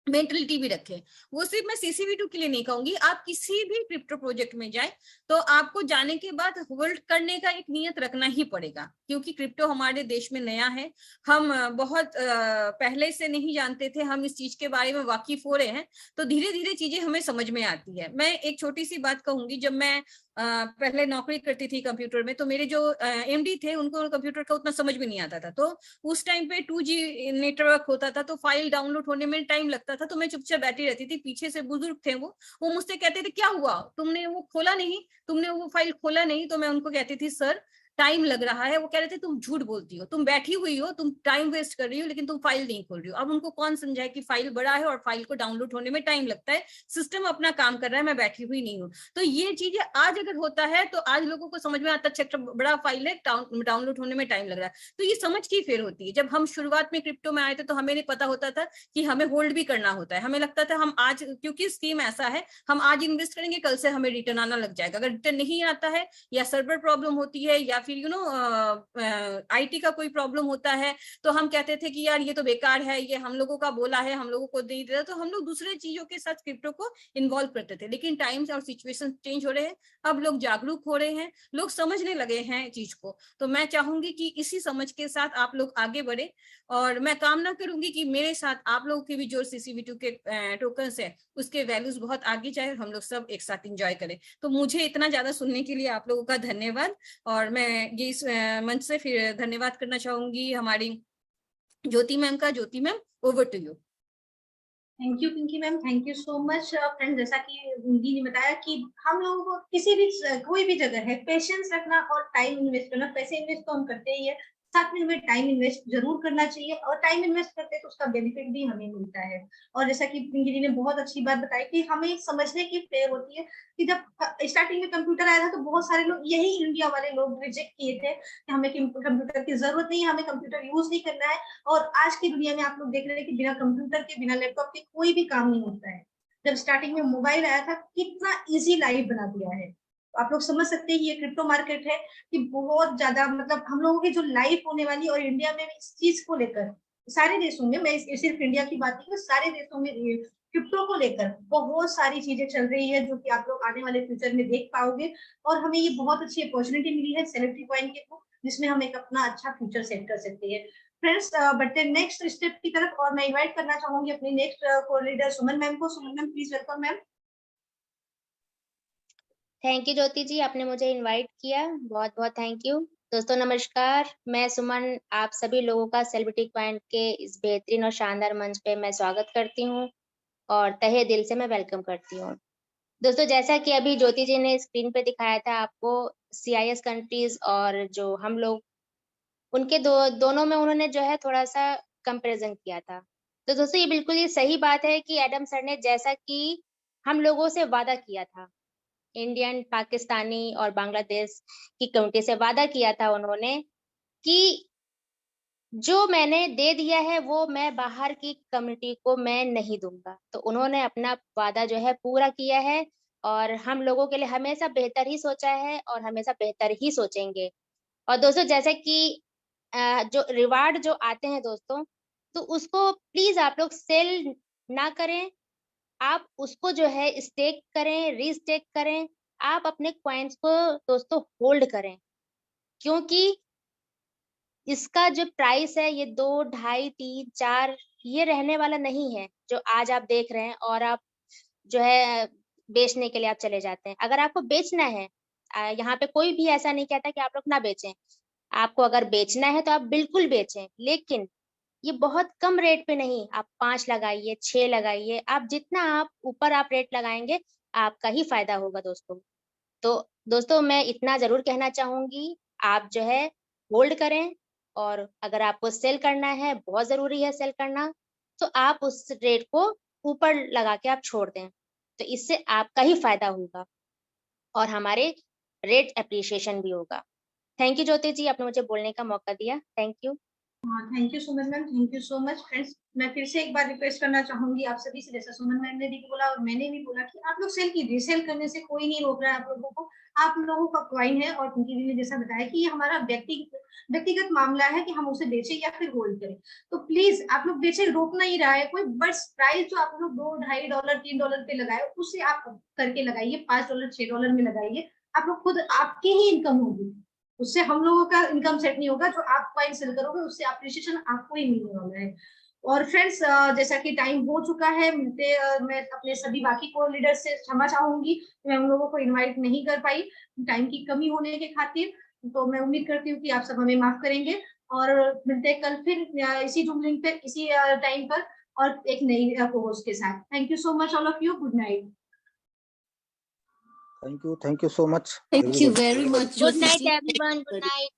मेंटलिटी भी रखें। वो सिर्फ मैं CCV2 के लिए नहीं कहूंगी, आप किसी भी क्रिप्टो प्रोजेक्ट में जाए तो आपको जाने के बाद होल्ड करने का एक नियत रखना ही पड़ेगा, क्योंकि क्रिप्टो हमारे देश में नया है। हम बहुत पहले से नहीं जानते थे, हम इस चीज के बारे में वाकिफ हो रहे हैं, तो धीरे धीरे चीजें हमें समझ में आती है। मैं एक छोटी सी बात कहूंगी, जब मैं पहले नौकरी करती थी कंप्यूटर में, तो मेरे जो MD थे उनको कंप्यूटर का उतना समझ में नहीं आता था। तो उस टाइम पे 2G नेटवर्क होता था, तो फाइल डाउनलोड होने में टाइम लगता था, तो मैं चुपचाप बैठी रहती थी। पीछे से बुजुर्ग थे, वो मुझसे कहते थे, क्या हुआ, तुमने वो खोला नहीं, तुमने वो फाइल खोला नहीं? तो मैं उनको कहती थी, सर टाइम लग रहा है। वो कह रहे थे, तुम झूठ बोलती हो, तुम बैठी हुई हो, तुम टाइम वेस्ट कर रही हो, लेकिन तुम फाइल नहीं खोल रही हो। अब उनको कौन समझाए कि फाइल बड़ा है और फाइल को डाउनलोड होने में टाइम लगता है, सिस्टम अपना काम कर रहा है, मैं बैठी हुई नहीं हूँ। तो ये चीजें आज अगर होता है तो आज लोगों को समझ में आता, अच्छा बड़ा फाइल है, डाउनलोड होने में टाइम लग रहा है। तो ये समझ की फेर होती है। जब हम शुरुआत में क्रिप्टो में आए थे तो हमें नहीं पता होता था कि हमें होल्ड भी करना होता है। हमें लगता था हम आज, क्योंकि स्कीम ऐसा है, हम आज इन्वेस्ट करेंगे, कल से हमें रिटर्न आना लग जाएगा। अगर रिटर्न नहीं आता है या सर्वर प्रॉब्लम होती है या फिर IT का कोई प्रॉब्लम होता है, तो हम कहते थे कि यार ये तो बेकार है, ये हम लोगों का बोला है, हम लोगों को नहीं देता। तो हम लोग दूसरे चीजों के साथ क्रिप्टो को इन्वॉल्व करते थे। लेकिन टाइम्स और सिचुएशन चेंज हो रहे हैं, अब लोग जागरूक हो रहे हैं, लोग समझने लगे हैं चीज को। तो मैं चाहूंगी कि इसी समझ के साथ आप लोग आगे बढ़े, और मैं कामना करूंगी कि मेरे साथ आप लोगों के भी जो CCV2 के टोकन्स है उसके वैल्यूज बहुत आगे जाए, हम लोग सब एक साथ इंजॉय करें। तो मुझे इतना ज्यादा सुनने के लिए आप लोगों का धन्यवाद। और मैं ये इस मंच से फिर धन्यवाद करना चाहूंगी हमारी ज्योति मैम का। Jyoti ma'am, over to you. Thank you Pinky ma'am, thank you so much. Friend, जैसा कि पिंकी ने बताया कि हम लोगों को किसी भी कोई भी जगह है पेशेंस रखना और टाइम इन्वेस्ट करना। पैसे इन्वेस्ट तो हम करते ही है, साथ में हमें टाइम इन्वेस्ट जरूर करना चाहिए, और टाइम इन्वेस्ट करते हैं तो उसका बेनिफिट भी हमें मिलता है। और जैसा कि पिंकी जी ने बहुत अच्छी बात बताई कि हमें समझने की फेर होती है कि जब स्टार्टिंग में कंप्यूटर आया था तो बहुत सारे लोग, यही इंडिया वाले लोग रिजेक्ट किए थे कि हमें कंप्यूटर की जरूरत नहीं है, हमें कंप्यूटर यूज नहीं करना है। और आज की दुनिया में आप लोग देख रहे हैं कि बिना कंप्यूटर के, बिना लैपटॉप के कोई भी काम नहीं होता है। जब स्टार्टिंग में मोबाइल आया था कितना इजी लाइफ बना दिया है। तो आप लोग समझ सकते हैं ये क्रिप्टो मार्केट है कि बहुत ज्यादा, मतलब हम लोगों की जो लाइफ होने वाली, और इंडिया में इस चीज को लेकर सारे देशों में, मैं सिर्फ इंडिया की बात नहीं, सारे देशों में क्रिप्टो को लेकर बहुत सारी चीजें चल रही है जो कि आप लोग आने वाले फ्यूचर में देख पाओगे। और हमें ये बहुत अच्छी अपॉर्चुनिटी मिली है सेलिब्रिटी कॉइन के थ्रू, जिसमें हम एक अपना अच्छा फ्यूचर सेट कर सकते हैं। फ्रेंड्स, बढ़ते नेक्स्ट स्टेप की तरफ, और मैं इनवाइट करना चाहूंगी अपनी नेक्स्ट को लीडर सुमन मैम को। Suman ma'am please welcome ma'am. Thank you Jyoti ji, आपने मुझे इनवाइट किया, बहुत बहुत थैंक यू। दोस्तों नमस्कार, मैं सुमन आप सभी लोगों का सेलिब्रिटी पॉइंट के इस बेहतरीन और शानदार मंच पे मैं स्वागत करती हूँ और तहे दिल से मैं वेलकम करती हूँ। दोस्तों जैसा कि अभी ज्योति जी ने स्क्रीन पे दिखाया था आपको CIS कंट्रीज और जो हम लोग उनके दोनों में उन्होंने जो है थोड़ा सा कंपैरिजन किया था। तो दोस्तों ये बिल्कुल ये सही बात है कि एडम सर ने जैसा कि हम लोगों से वादा किया था, इंडियन, पाकिस्तानी और बांग्लादेश की कम्युनिटी से वादा किया था उन्होंने कि जो मैंने दे दिया है वो मैं बाहर की कम्युनिटी को मैं नहीं दूंगा। तो उन्होंने अपना वादा जो है पूरा किया है और हम लोगों के लिए हमेशा बेहतर ही सोचा है और हमेशा बेहतर ही सोचेंगे। और दोस्तों जैसे कि जो रिवार्ड जो आते हैं दोस्तों, तो उसको प्लीज आप लोग सेल ना करें, आप उसको जो है स्टेक करें, रीस्टेक करें। आप अपने कॉइन्स को दोस्तों होल्ड करें, क्योंकि इसका जो प्राइस है ये 2, 2.5, 3, 4 ये रहने वाला नहीं है जो आज आप देख रहे हैं और आप जो है बेचने के लिए आप चले जाते हैं। अगर आपको बेचना है, यहाँ पे कोई भी ऐसा नहीं कहता कि आप लोग ना बेचें। आपको अगर बेचना है तो आप बिल्कुल बेचें, लेकिन ये बहुत कम रेट पे नहीं। आप 5 लगाइए, 6 लगाइए, आप जितना आप ऊपर आप रेट लगाएंगे आपका ही फायदा होगा दोस्तों। तो दोस्तों मैं इतना जरूर कहना चाहूंगी, आप जो है होल्ड करें, और अगर आपको सेल करना है, बहुत जरूरी है सेल करना, तो आप उस रेट को ऊपर लगा के आप छोड़ दें, तो इससे आपका ही फायदा होगा और हमारे रेट एप्रिसिएशन भी होगा। थैंक यू ज्योति जी, आपने मुझे बोलने का मौका दिया। Thank you. Thank you Suman ma'am, thank you so much. Friends, मैं फिर से एक बार रिक्वेस्ट करना चाहूंगी आप सभी से, जैसा सुमन मैम ने भी बोला और मैंने भी बोला कि आप लोग सेल कीजिए, सेल करने से कोई नहीं रोक रहा है आप लोगों को। आप लोगों का क्वाइन है, और पिंकी जी ने जैसा बताया कि ये हमारा व्यक्तिगत मामला है कि हम उसे बेचे या फिर होल्ड करें। तो प्लीज आप लोग बेचे, रोक नहीं रहा है कोई, बस प्राइस जो आप लोग $2, $2.5, $3 पे लगाए उसे आप करके लगाइए, $5, $6 में लगाइए। आप लोग खुद, आपकी ही इनकम होगी, उससे हम लोगों का इनकम सेट नहीं होगा। जो आप कॉइन सेल करोगे उससे अप्रिशिएशन आपको ही मिलने वाला है। और फ्रेंड्स, जैसा कि टाइम हो चुका है, मिलते मैं अपने सभी बाकी को लीडर से क्षमा चाहूंगी, मैं उन लोगों को इनवाइट नहीं कर पाई टाइम की कमी होने के खातिर। तो मैं उम्मीद करती हूँ कि आप सब हमें माफ करेंगे, और मिलते हैं कल फिर इसी जूम लिंक पे, इसी टाइम पर, और एक नई होस्ट के साथ। Thank you so much all of you, good night. Thank you so much. Thank you very much, good Jyoti night ji. Everyone, good night.